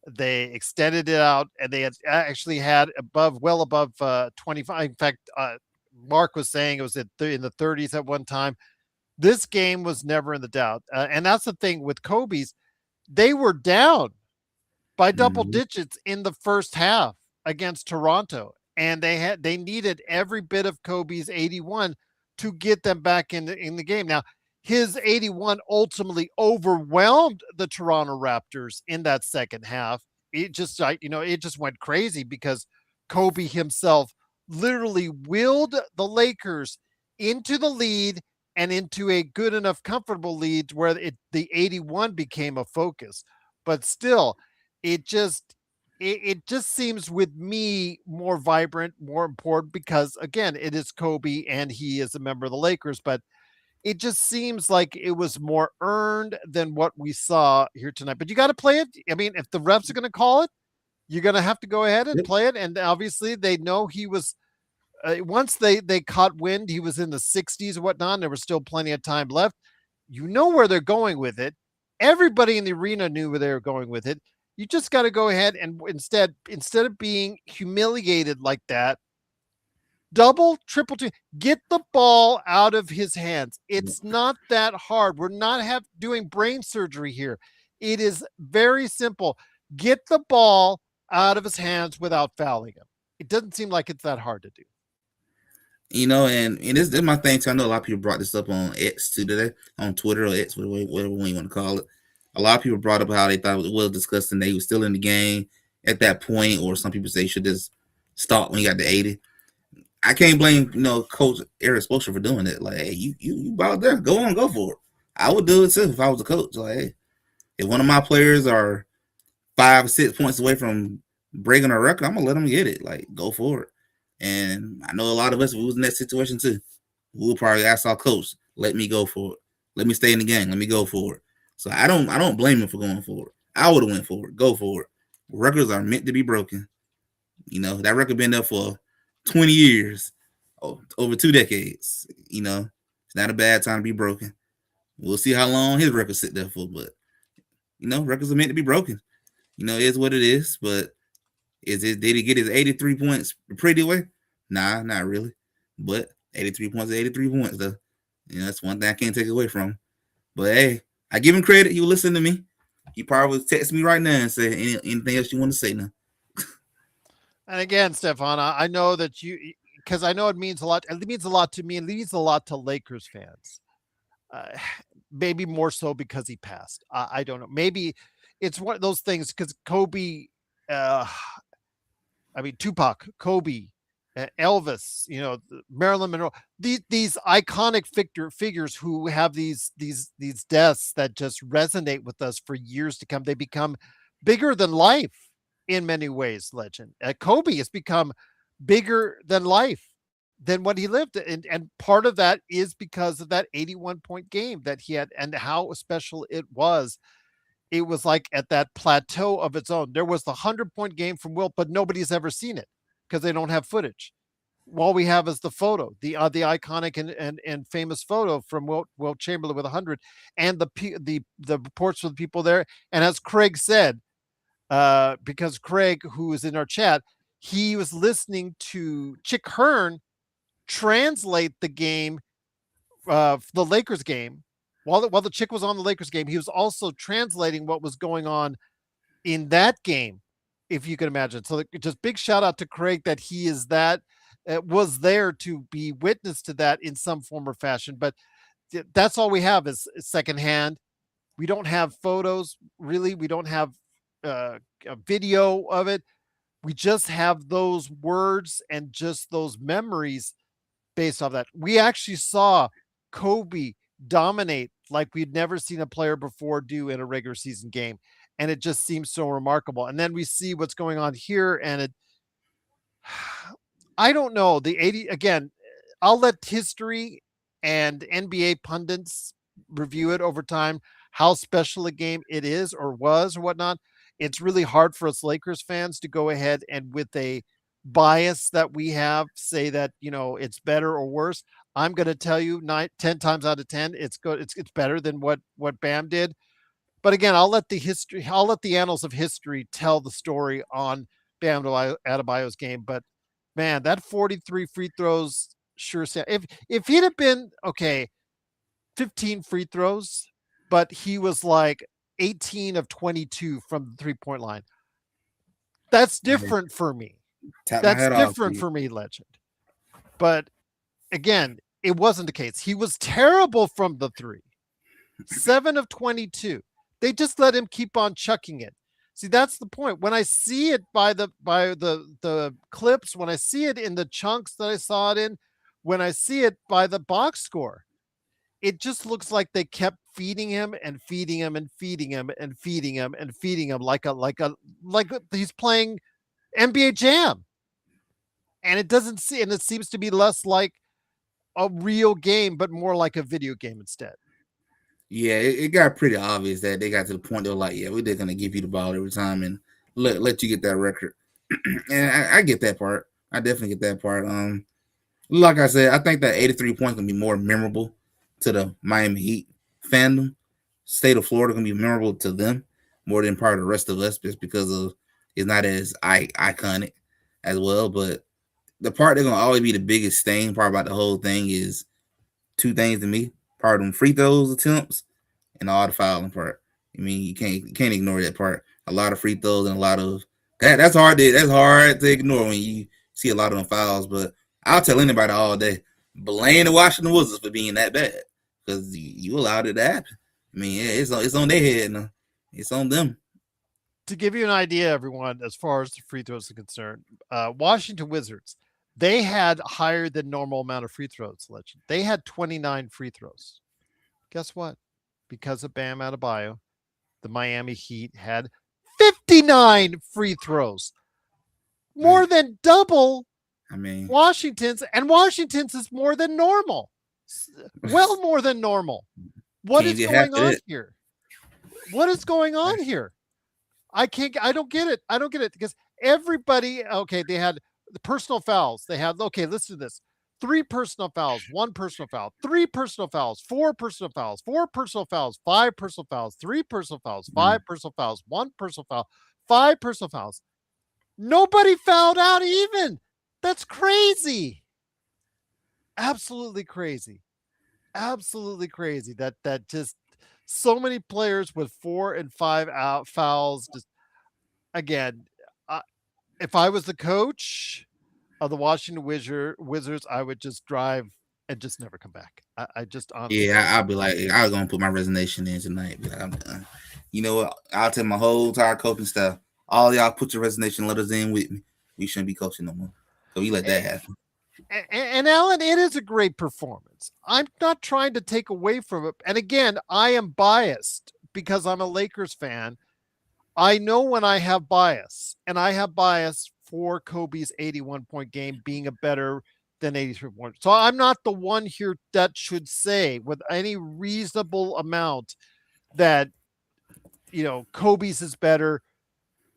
They extended it out, and they had actually had well above 25. In fact, Mark was saying it was in the 30s at one time. This game was never in the doubt. And that's the thing with Kobe's. They were down by double digits in the first half against Toronto. And they needed every bit of Kobe's 81 to get them back in the game. Now, his 81 ultimately overwhelmed the Toronto Raptors in that second half. It just went crazy because Kobe himself literally willed the Lakers into the lead and into a good enough, comfortable lead where the 81 became a focus. But still, it just seems with me more vibrant, more important because, again, it is Kobe and he is a member of the Lakers, but it just seems like it was more earned than what we saw here tonight. But you got to play it. I mean, if the refs are going to call it, you're going to have to go ahead and play it. And obviously they know he was, once they caught wind, he was in the 60s and whatnot, and there was still plenty of time left. You know where they're going with it. Everybody in the arena knew where they were going with it. You just got to go ahead and instead of being humiliated like that, double, triple, get the ball out of his hands. It's not that hard. We're not doing brain surgery here. It is very simple. Get the ball out of his hands without fouling him. It doesn't seem like it's that hard to do. And this is my thing too. I know a lot of people brought this up on X too today, on Twitter or X, whatever one you want to call it. A lot of people brought up how they thought it was disgusting. They were still in the game at that point, or some people say he should just stop when he got to 80. I can't blame Coach Eric Spoelstra for doing it. Like, hey, you about there, go for it. I would do it too if I was a coach. Like, hey, if one of my players are 5 or 6 points away from breaking a record, I'm gonna let them get it. Like, go for it. And I know a lot of us, if we was in that situation too, we'll probably ask our coach, let me go for it. Let me stay in the game. Let me go for it. So I don't blame him for going for it. I would have went for it. Go for it. Records are meant to be broken. That record been there for 20 years. over 2 decades. It's not a bad time to be broken. We'll see how long his records sit there for, but records are meant to be broken. It is what it is. But did he get his 83 points the pretty way? Nah, not really. But 83 points is 83 points, though. That's one thing I can't take away from him. But hey, I give him credit. He will listen to me. He probably would text me right now and say anything else you want to say now. And again, Stefan, I know that because I know it means a lot. It means a lot to me, and it means a lot to Lakers fans. Uh, Maybe more so because he passed. I don't know. Maybe it's one of those things because Kobe, Tupac, Kobe, Elvis, Marilyn Monroe, these iconic figures who have these deaths that just resonate with us for years to come. They become bigger than life in many ways. Legend. Kobe has become bigger than life than what he lived, and part of that is because of that 81-point game that he had and how special it was. It was like at that plateau of its own. There was the 100-point game from Wilt, but nobody's ever seen it because they don't have footage. All we have is the photo, the iconic and famous photo from Wilt Chamberlain with 100, and the reports from the people there. And as Craig said, because Craig, who is in our chat, he was listening to Chick Hearn translate the game, the Lakers game, while the chick was on the Lakers game. He was also translating what was going on in that game, if you can imagine. So just big shout out to Craig that he is was there to be witness to that in some form or fashion. But that's all we have is secondhand. We don't have photos, really. We don't have a video of it. We just have those words and just those memories based off that. We actually saw Kobe dominate like we'd never seen a player before do in a regular season game. And it just seems so remarkable. And then we see what's going on here. And I don't know. The 80, again, I'll let history and NBA pundits review it over time, how special a game it is or was or whatnot. It's really hard for us Lakers fans to go ahead and with a bias that we have say that it's better or worse. I'm going to tell you 10 times out of 10 it's good. It's better than what Bam did. But again, I'll let the annals of history tell the story on Bam Adebayo's game. But man, that 43 free throws sure sound. If he'd have been 15 free throws, but he was like 18 of 22 from the 3-point line. That's different for me. That's different for me, Legend. But again, it wasn't the case. He was terrible from the 3. 7 of 22. They just let him keep on chucking it. See, that's the point. When I see it by the clips, when I see it in the chunks that I saw it in, when I see it by the box score, it just looks like they kept feeding him and feeding him and feeding him and feeding him and feeding him like he's playing NBA Jam. And it seems to be less like a real game, but more like a video game instead. Yeah, it got pretty obvious that they got to the point they were like, yeah, we're just gonna give you the ball every time and let you get that record. And I get that part. I definitely get that part. Like I said, I think that 83 points gonna be more memorable to the Miami Heat fandom. State of Florida gonna be memorable to them more than part of the rest of us, just because of it's not as iconic as well. But the part they're gonna always be the biggest stain part about the whole thing is two things to me: part of them free throws attempts and all the fouling part. I mean, you can't ignore that part. A lot of free throws and a lot of that's hard to ignore when you see a lot of them fouls. But I'll tell anybody all day, blame the Washington Wizards for being that bad because you allowed it to happen. I mean, yeah, it's on their head now. It's on them. To give you an idea, everyone, as far as the free throws are concerned, Washington Wizards, they had higher than normal amount of free throws. Legend. They had 29 free throws. Guess what? Because of Bam Adabayo, the Miami Heat had 59 free throws. More than double Washington's, and Washington's is more than normal. Well, more than normal. What is going on here? What is going on here? I don't get it. I don't get it because everybody, they had the personal fouls. They had, listen to this. 3 personal fouls, 1 personal foul, 3 personal fouls, 4 personal fouls, 4 personal fouls, 5 personal fouls, 3 personal fouls, 5 personal fouls, 1 personal foul, 5 personal fouls. Nobody fouled out even. That's crazy. Absolutely crazy. Absolutely crazy. That just so many players with 4 and 5 out fouls. Just again, if I was the coach of the Washington Wizards, I would just drive and just never come back. I just honestly, Yeah, I'll be like, I'm gonna put my resignation in tonight. Be like, I'm done. You know what? I'll tell my whole entire coaching staff, all y'all put your resignation letters in with me. We shouldn't be coaching no more. So we let that happen. and Alan, it is a great performance. I'm not trying to take away from it. And again, I am biased because I'm a Lakers fan. I know when I have bias, and I have bias for Kobe's 81-point game being a better than 83 points. So I'm not the one here that should say with any reasonable amount that, Kobe's is better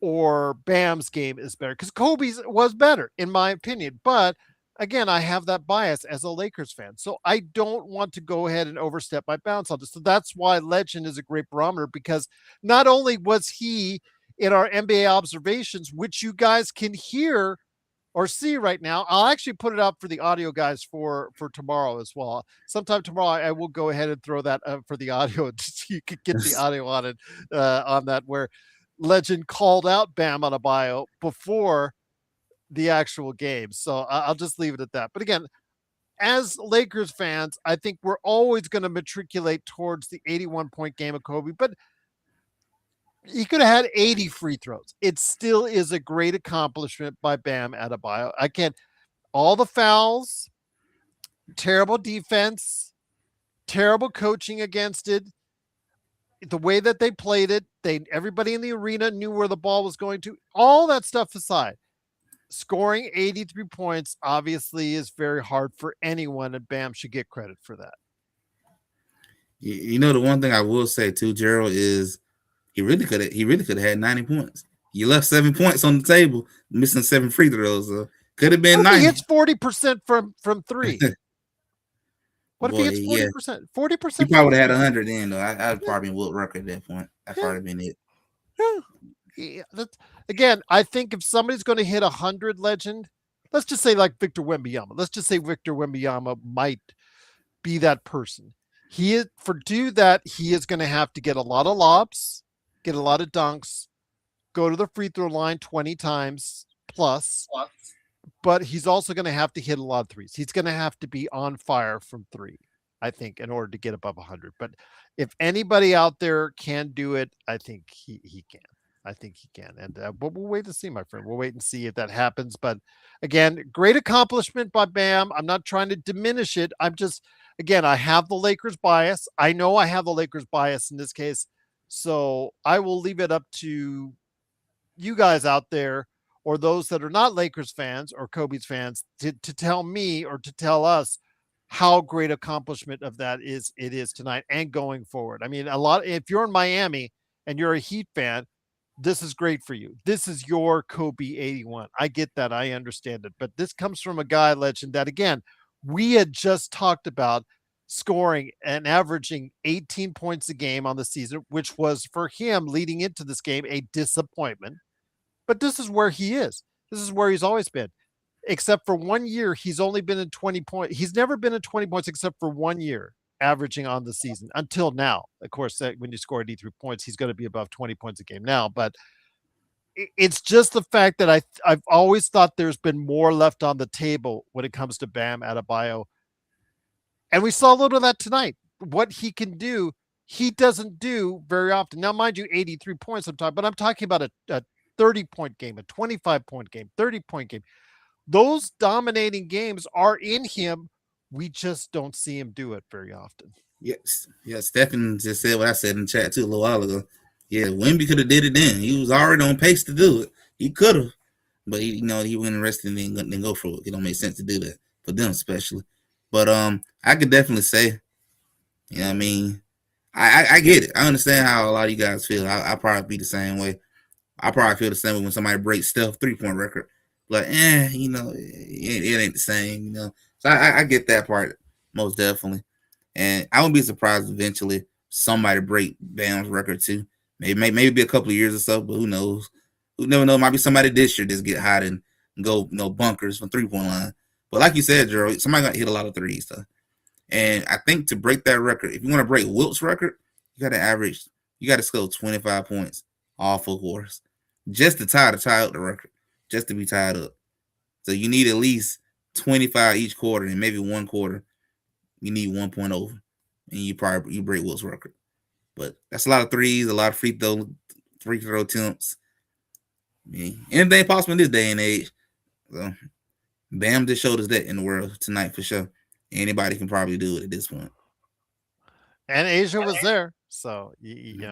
or Bam's game is better, because Kobe's was better in my opinion. But again, I have that bias as a Lakers fan, so I don't want to go ahead and overstep my bounds on this. So that's why Legend is a great barometer, because not only was he in our NBA observations, which you guys can hear or see right now. I'll actually put it up for the audio guys for tomorrow as well. Sometime tomorrow, I will go ahead and throw that for the audio. You could get the audio on it, on that, where Legend called out Bam Adabayo before the actual game. So I'll just leave it at that. But again, as Lakers fans, I think we're always going to matriculate towards the 81-point game of Kobe, but he could have had 80 free throws. It still is a great accomplishment by Bam Adabayo. I can't, all the fouls, terrible defense, terrible coaching against it, the way that they played it, everybody in the arena knew where the ball was going to. All that stuff aside, scoring 83 points obviously is very hard for anyone, and Bam should get credit for that. You know, the one thing I will say too, Gerald, is he really could have had 90 points. You left 7 points on the table, missing 7 free throws. Could have been 90. He hits 40% from three. What Boy, if he gets 40%? 40%. He probably would have had 100 then, though. I'd probably been Wilt Rucker at that point. That's probably been it. Yeah, again, I think if somebody's going to hit 100, Legend, let's just say like Victor Wembanyama. Let's just say Victor Wembanyama might be that person. He is going to have to get a lot of lobs, get a lot of dunks, go to the free throw line 20 times plus. But he's also going to have to hit a lot of threes. He's going to have to be on fire from 3, I think, in order to get above 100. But if anybody out there can do it, I think he can. I think he can. And but we'll wait to see, my friend. We'll wait and see if that happens. But again, great accomplishment by Bam. I'm not trying to diminish it. I'm just, again, I have the Lakers bias. I know I have the Lakers bias in this case. So I will leave it up to you guys out there, or those that are not Lakers fans or Kobe's fans, to tell me or to tell us how great accomplishment of that it is tonight and going forward. I mean, if you're in Miami and you're a Heat fan, this is great for you. This is your Kobe 81. I get that. I understand it. But this comes from a guy, Legend, that, again, we had just talked about scoring and averaging 18 points a game on the season, which was for him leading into this game a disappointment. But this is where he is. This is where he's always been. Except for 1 year, he's only been in 20 points. He's never been in 20 points except for 1 year, averaging on the season until now. Of course, when you score 83 points, he's going to be above 20 points a game now. But it's just the fact that I've always thought there's been more left on the table when it comes to Bam Adabayo. And we saw a little of that tonight. What he can do, he doesn't do very often. Now, mind you, 83 points I'm talking, but I'm talking about a 30-point game, a 25-point game, 30-point game. Those dominating games are in him. We just don't see him do it very often. Yes. Stephen just said what I said in the chat too a little while ago. Yeah, Wemby could have did it then. He was already on pace to do it. He could have, but he went and rested and then go for it. It don't make sense to do that for them, especially. But I could definitely say, I mean, I get it. I understand how a lot of you guys feel. I probably be the same way. I probably feel the same way when somebody breaks Steph 3-point record. Like, it ain't the same, So I get that part most definitely, and I wouldn't be surprised eventually somebody break Bam's record too. Maybe be a couple of years or so, but who knows? Who never know? Might be somebody this year just get hot and go bunkers from 3-point line. But like you said, Gerald, somebody got hit a lot of threes though, and I think to break that record, if you want to break Wilt's record, you got to average, you got to score 25 points all 4 quarters, just to tie up the record, just to be tied up. So you need at least 25 each quarter, and maybe one quarter you need 1 point over, and you break Wilt's record. But that's a lot of threes, a lot of free throw attempts. I mean, anything possible in this day and age. So Bam just showed us that in the world tonight for sure. Anybody can probably do it at this point. And Asia was there, so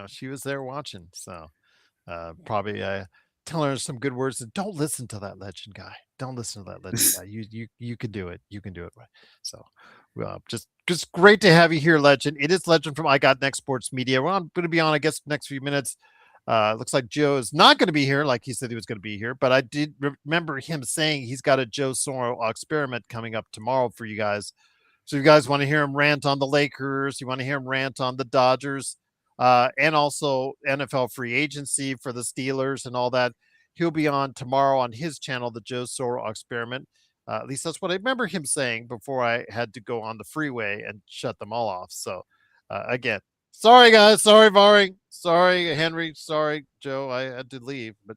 she was there watching. So probably telling her some good words. And don't listen to that legend guy. Don't listen to that legend guy. You can do it. You can do it. So just great to have you here, legend. It is legend from I Got Next Sports Media. Well, I'm going to be on, I guess, next few minutes. Looks like Joe is not going to be here, like he said he was going to be here. But I did remember him saying he's got a Joe Soro experiment coming up tomorrow for you guys. So if you guys want to hear him rant on the Lakers, you want to hear him rant on the Dodgers, and also NFL free agency for the Steelers and all that, he'll be on tomorrow on his channel, the Joe Soro Experiment. At least that's what I remember him saying before I had to go on the freeway and shut them all off. So again, sorry guys, sorry Vari, sorry Henry, sorry Joe, I had to leave, but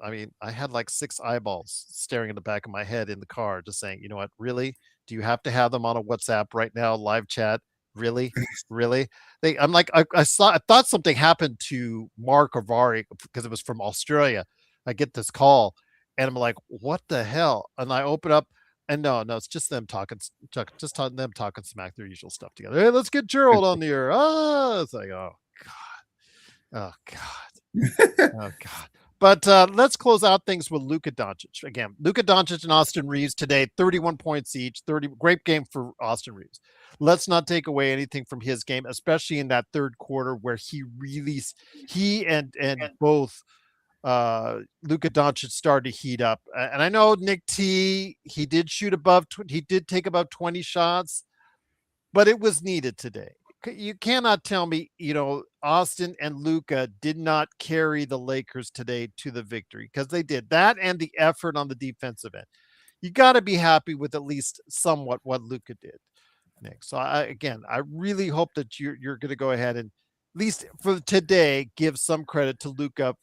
I mean, I had like 6 eyeballs staring in the back of my head in the car, just saying, you know what, really? Do you have to have them on a WhatsApp right now, live chat? Really? Really? I'm like, I thought something happened to Mark or Vari because it was from Australia. I get this call and I'm like, what the hell? And I open up and no, it's just them them talking smack, their usual stuff together. Hey, let's get Gerald on the air. It's like, oh God. Oh God. Oh God. But let's close out things with Luka Doncic. Again, Luka Doncic and Austin Reeves today, 31 points each, 30. Great game for Austin Reeves. Let's not take away anything from his game, especially in that third quarter where he and both Luka Doncic started to heat up. And I know Nick T, he did he did take about 20 shots, but it was needed today. You cannot tell me, Austin and Luka did not carry the Lakers today to the victory, because they did that, and the effort on the defensive end. You got to be happy with at least somewhat what Luka did, Nick. So I really hope that you're going to go ahead and at least for today give some credit to Luka.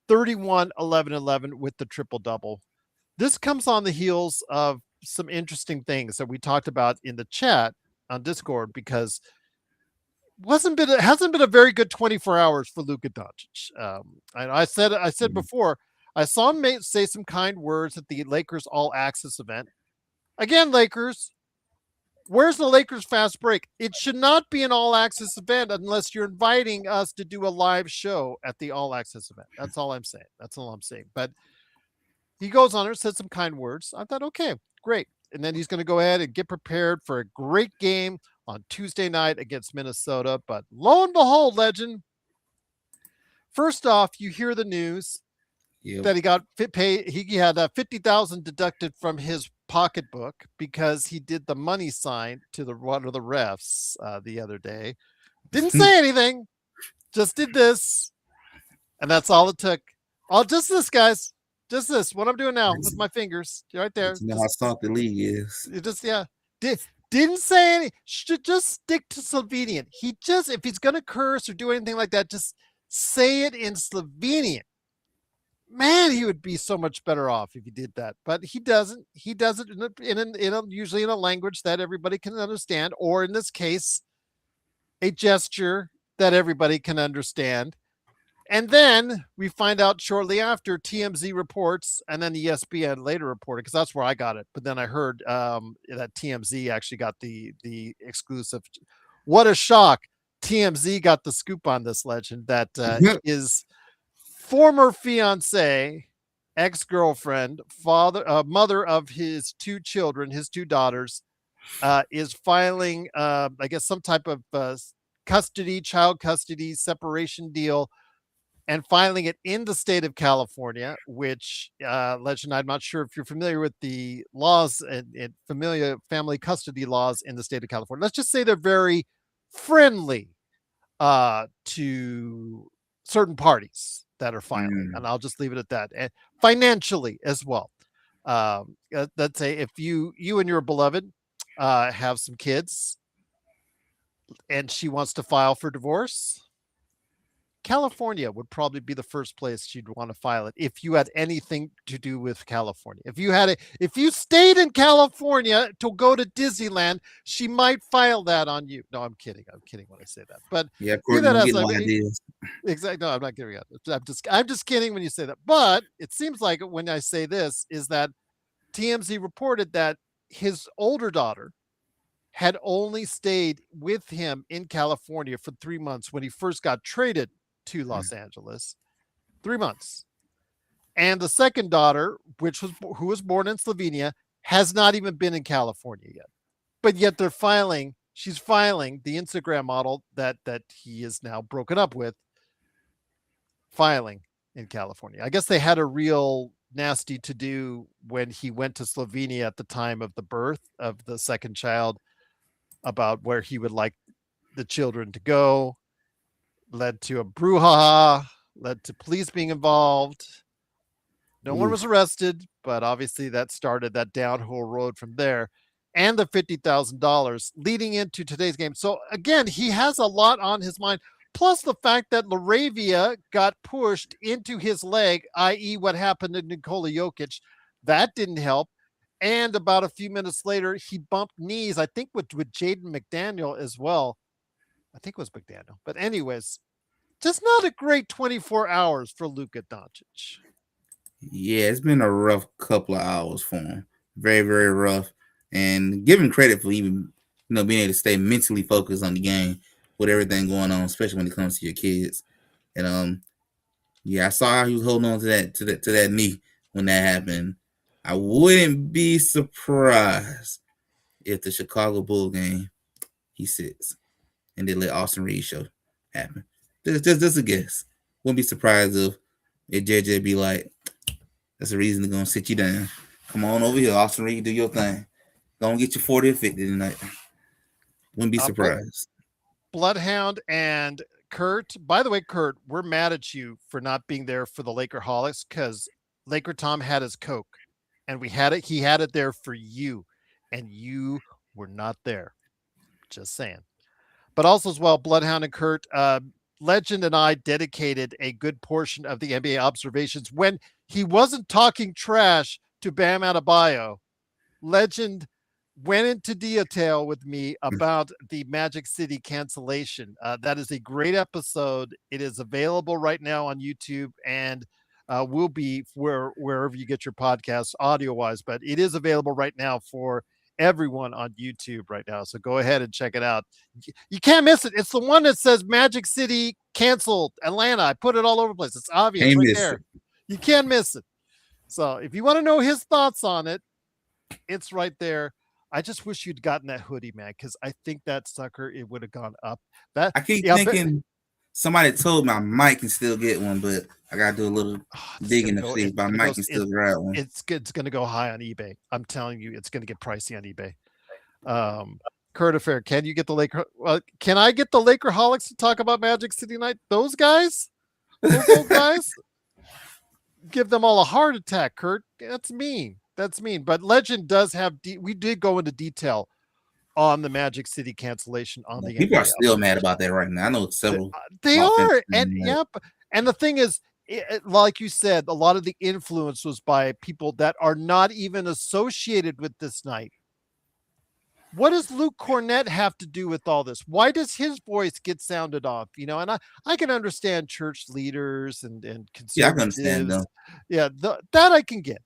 31, 11, 11 with the triple double. This comes on the heels of some interesting things that we talked about in the chat on Discord, because it hasn't been a very good 24 hours for Luka Doncic. I said before, I saw him say some kind words at the Lakers All Access event. Again, Lakers, where's the Lakers fast break? It should not be an All Access event unless you're inviting us to do a live show at the All Access event. That's all I'm saying. But he goes on there, said some kind words. I thought, okay, great. And then he's going to go ahead and get prepared for a great game on Tuesday night against Minnesota. But lo and behold, legend, first off, you hear the news that he got paid. He had $50,000 deducted from his pocketbook because he did the money sign to one of the refs the other day. Didn't say anything, just did this, and that's all it took. Just this, guys. Just this. What I'm doing now with my fingers, right there. You know how soft the league is. Didn't say any. Should just stick to Slovenian. If he's gonna curse or do anything like that, just say it in Slovenian. Man, he would be so much better off if he did that. But he doesn't. He does it usually in a language that everybody can understand, or in this case, a gesture that everybody can understand. And then we find out shortly after, TMZ reports, and then ESPN later reported, because that's where I got it. But then I heard that TMZ actually got the exclusive. What a shock. TMZ got the scoop on this legend that his former fiance, ex-girlfriend, mother of his 2 children, his 2 daughters, is filing, I guess, some type of child custody separation deal and filing it in the state of California, which Legend, I'm not sure if you're familiar with the laws and familiar family custody laws in the state of California. Let's just say they're very friendly to certain parties that are filing, and I'll just leave it at that. And financially as well. Let's say if you and your beloved have some kids, and she wants to file for divorce, California would probably be the first place she'd want to file it if you had anything to do with California. If you stayed in California to go to Disneyland, she might file that on you. No, I'm kidding. I'm kidding when I say that. But Yeah, be Courtney, that don't as get I no mean, ideas. exactly. No, I'm not giving up. I'm just kidding when you say that. But it seems like when I say this is that TMZ reported that his older daughter had only stayed with him in California for 3 months when he first got traded to Los Angeles. 3 months. And the second daughter, who was born in Slovenia, has not even been in California yet. But yet she's filing the Instagram model that he is now broken up with, filing in California. I guess they had a real nasty to do when he went to Slovenia at the time of the birth of the second child about where he would like the children to go, led to a brouhaha, led to police being involved. No one was arrested, but obviously that started that downhill road from there, and the $50,000 leading into today's game. So again, he has a lot on his mind. Plus the fact that Laravia got pushed into his leg, i.e., what happened to Nikola Jokic, that didn't help. And about a few minutes later, he bumped knees, I think with Jaden McDaniel as well. I think it was McDaniel. But anyways, just not a great 24 hours for Luka Doncic. Yeah, it's been a rough couple of hours for him. Very, very rough. And give him credit for even, being able to stay mentally focused on the game with everything going on, especially when it comes to your kids. And yeah, I saw how he was holding on to that knee when that happened. I wouldn't be surprised if the Chicago Bull game he sits and they let Austin Reed show happen. Just a guess. Wouldn't be surprised if JJ be like, that's the reason they're gonna sit you down. Come on over here, Austin Reed, do your thing. Don't get your 40 or 50 tonight. Wouldn't be surprised. Bloodhound and Kurt. By the way, Kurt, we're mad at you for not being there for the Laker Holics because Laker Tom had his Coke and we had it. He had it there for you, and you were not there. Just saying. But also as well, Bloodhound and Kurt, Legend and I dedicated a good portion of the NBA observations when he wasn't talking trash to Bam Adabayo. Legend went into detail with me about the Magic City cancellation. That is a great episode. It is available right now on YouTube and will be wherever you get your podcasts audio wise, but it is available right now for everyone on YouTube right now. So go ahead and check it out. You can't miss it. It's the one that says Magic City canceled Atlanta. I put it all over the place. It's obvious Can't right miss there. it. You can't miss it. So if you want to know his thoughts on it, it's right there. I just wish you'd gotten that hoodie, man, because I think that sucker, it would have gone up. I keep thinking somebody told me I might can still get one, but I gotta do a little digging to see if I might can still grab one. It's going to go high on eBay. I'm telling you, it's going to get pricey on eBay. Kurt Affair, can you get the Laker? Can I get the Laker Holics to talk about Magic City Night? Those guys, those old guys, give them all a heart attack. Kurt, that's mean. That's mean. But Legend does have. We did go into detail on the Magic City cancellation on the people NBA are still mad about that right now. I know several. They are, and yep. And the thing is, like you said, a lot of the influence was by people that are not even associated with this night. What does Luke Cornett have to do with all this? Why does his voice get sounded off? And I can understand church leaders and conservatives. Yeah, I can understand them. Yeah, that I can get.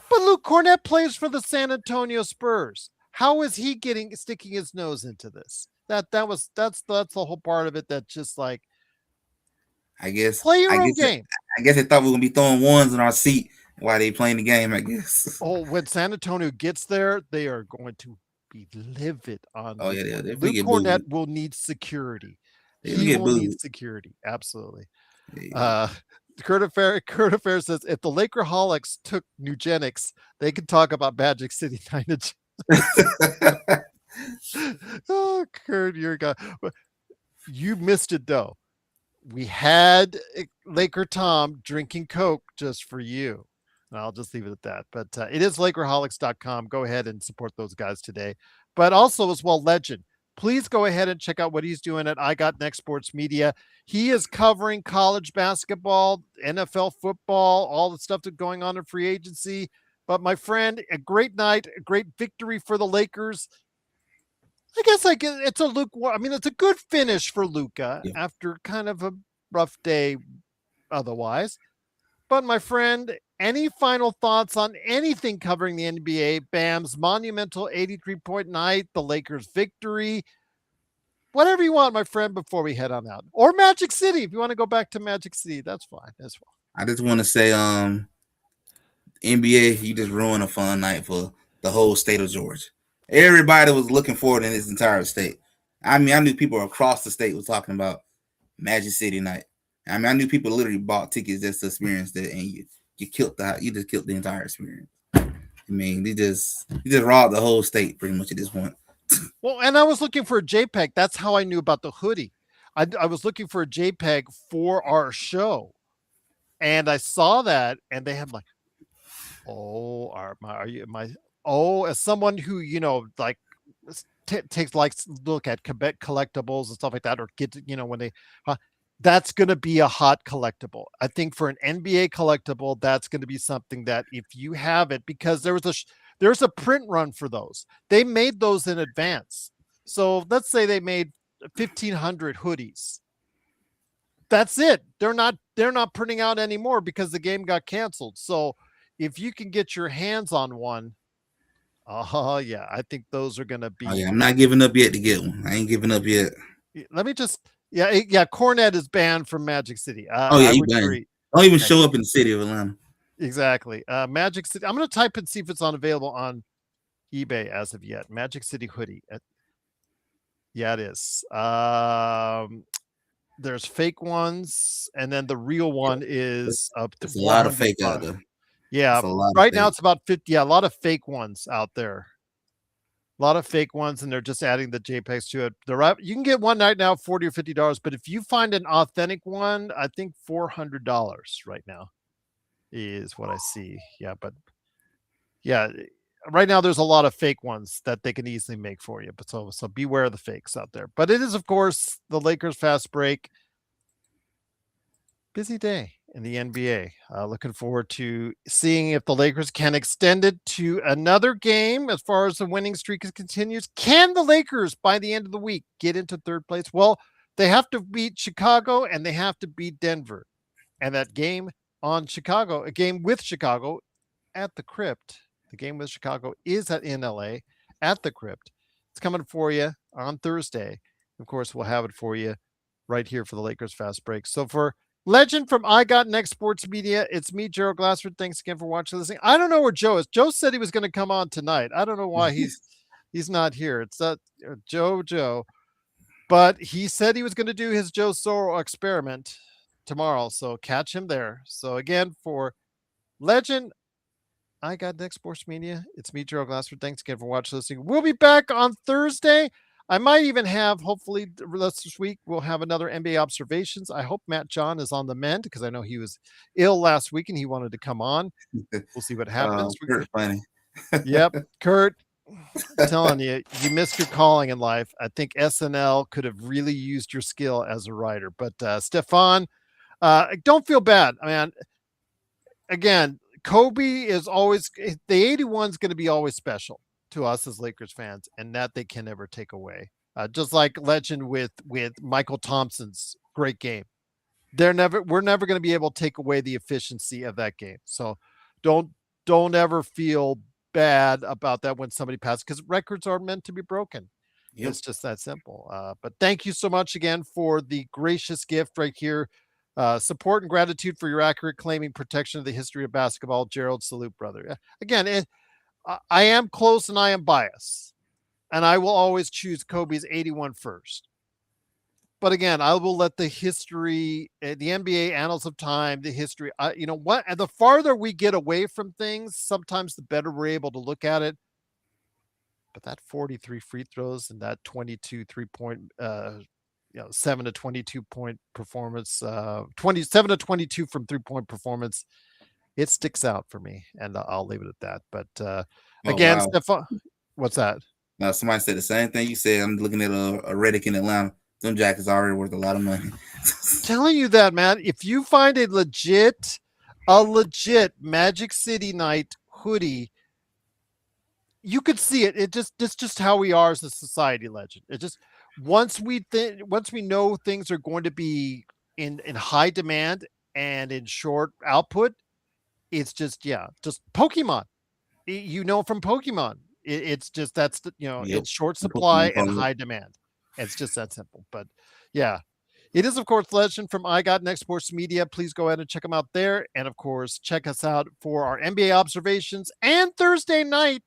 But Luke Cornett plays for the San Antonio Spurs. How is he sticking his nose into this? That's the whole part of it. That just like, I guess play your own game. I guess they thought we were gonna be throwing ones in our seat while they playing the game. I guess. Oh, when San Antonio gets there, they are going to be livid on. Oh yeah, Luke Cornett will need security. He will need security. Absolutely. Uh, Kurt Affair says if the Lakerholics took Nugenics, they could talk about Magic City 9 Oh, Kurt, you're a guy. You missed it though. We had Laker Tom drinking Coke just for you. And I'll just leave it at that. But it is Lakerholics.com. Go ahead and support those guys today. But also as well, Legend. Please go ahead and check out what he's doing at I Got Next Sports Media. He is covering college basketball, NFL football, all the stuff that's going on in free agency. But my friend, a great night, a great victory for the Lakers. I guess it's a lukewarm. I mean, it's a good finish for Luka Yeah. after kind of a rough day otherwise. But my friend, any final thoughts on anything covering the NBA? Bam's monumental 83-point night, the Lakers' victory, whatever you want, my friend, before we head on out. Or Magic City, if you want to go back to Magic City, that's fine as well. I just want to say, NBA, you just ruined a fun night for the whole state of Georgia. Everybody was looking forward in this entire state. I mean, I knew people across the state was talking about Magic City night. I mean, I knew people literally bought tickets just to experience that, and you just killed the entire experience. I mean, you just robbed the whole state pretty much at this point. Well, and I was looking for a JPEG. That's how I knew about the hoodie. I was looking for a JPEG for our show, and I saw that, and they had like, oh, as someone who like takes like look at Quebec collectibles and stuff like that, or get when they. That's going to be a hot collectible. I think for an NBA collectible, that's going to be something that if you have it, because there's a print run for those. They made those in advance. So let's say they made 1,500 hoodies. That's it. They're not printing out anymore because the game got canceled. So if you can get your hands on one, yeah, I think those are going to be. Oh, yeah, I'm not giving up yet to get one. I ain't giving up yet. Let me just. Yeah. Cornette is banned from Magic City. I would agree. Don't even show up in the city of Atlanta. Exactly. Magic City. I'm going to type and see if it's available on eBay as of yet. Magic City hoodie. Yeah, it is. There's fake ones, and then the real one is up to a lot of fake out there. Yeah, right now it's about 50. Yeah, a lot of fake ones out there. A lot of fake ones, and they're just adding the JPEGs to it. You can get one right now, $40 or $50, but if you find an authentic one, I think $400 right now is what I see. Yeah, but yeah, right now there's a lot of fake ones that they can easily make for you. But so beware of the fakes out there. But it is, of course, the Lakers fast break. Busy day in the NBA. Looking forward to seeing if the Lakers can extend it to another game as far as the winning streak continues. Can the Lakers, by the end of the week, get into third place? Well, they have to beat Chicago and they have to beat Denver. And that game on Chicago, a game with Chicago at the Crypt. The game with Chicago is in LA at the Crypt. It's coming for you on Thursday. Of course, we'll have it for you right here for the Lakers fast break. So for Legend from I Got Next Sports Media, it's me, Gerald Glassford. Thanks again for watching this thing. I don't know where Joe is. Joe said he was going to come on tonight. I don't know why he's not here. It's Joe, but he said he was going to do his Joe Soro experiment tomorrow. So catch him there. So again, for Legend, I Got Next Sports Media, it's me, Gerald Glassford. Thanks again for watching this thing. We'll be back on Thursday. I might even have, hopefully this week, we'll have another NBA observations. I hope Matt John is on the mend because I know he was ill last week and he wanted to come on. We'll see what happens. Kurt, funny. Yep. Kurt, I'm telling you, you missed your calling in life. I think SNL could have really used your skill as a writer. But Stefan, don't feel bad. I mean, again, Kobe is always, the 81 is going to be always special to us as Lakers fans, and that they can never take away. Just like Legend with Michael Thompson's great game. We're never going to be able to take away the efficiency of that game. So don't ever feel bad about that when somebody passes, because records are meant to be broken. Yep. It's just that simple. But thank you so much again for the gracious gift right here. Support and gratitude for your accurate claiming protection of the history of basketball. Gerald, salute, brother. Again, I am close and I am biased, and I will always choose Kobe's 81 first. But again, I will let the history, the NBA annals of time, the history, you know what? And the farther we get away from things, sometimes the better we're able to look at it. But that 43 free throws and that 22 3-point, 7 to 22 point performance, 27 to 22 from 3-point performance, it sticks out for me, and I'll leave it at that. But Oh again, wow. Stefan, what's that? Now somebody said the same thing you said. I'm looking at a Reddick in Atlanta. Them jackets are already worth a lot of money. Telling you that, man. If you find a legit Magic City Night hoodie, you could see it. It's just how we are as a society, Legend. It just once we know things are going to be in high demand and in short output, it's just Pokemon. You know, from Pokemon, it's just that's the, Yep. it's short The supply Pokemon and card. high demand. It's just that simple. But yeah, it is, of course, Legend from I Got Next Sports Media. Please go ahead and check them out there. And of course, check us out for our NBA observations and Thursday night.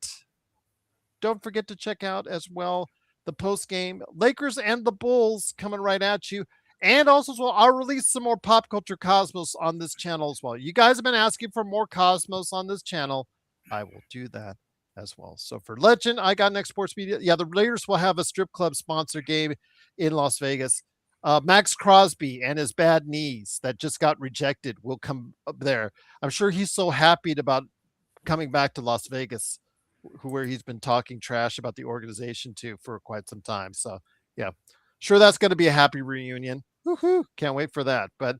Don't forget to check out as well the post game Lakers and the Bulls coming right at you. And also, as well, I'll release some more pop culture cosmos on this channel as well. You guys have been asking for more cosmos on this channel. I will do that as well. So for Legend, I Got Next Sports Media. Yeah, the Raiders will have a strip club sponsor game in Las Vegas. Max Crosby and his bad knees that just got rejected will come up there. I'm sure he's so happy about coming back to Las Vegas, where he's been talking trash about the organization too for quite some time. So yeah, sure that's going to be a happy reunion. Woohoo! Can't wait for that. But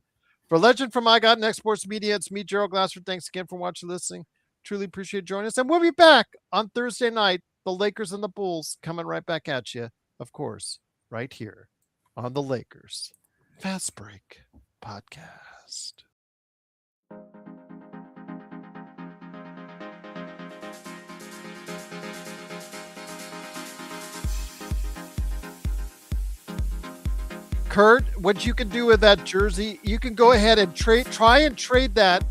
for Legend from I Got Next Sports Media, it's me, Gerald Glassford. Thanks again for watching, listening. Truly appreciate joining us, and we'll be back on Thursday night. The Lakers and the Bulls coming right back at you, of course, right here on the Lakers Fast Break Podcast. Kurt, what you can do with that jersey, you can go ahead and try and trade that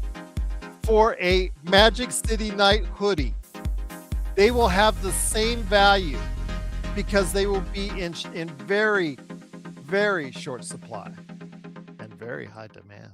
for a Magic City Night hoodie. They will have the same value because they will be in very, very short supply and very high demand.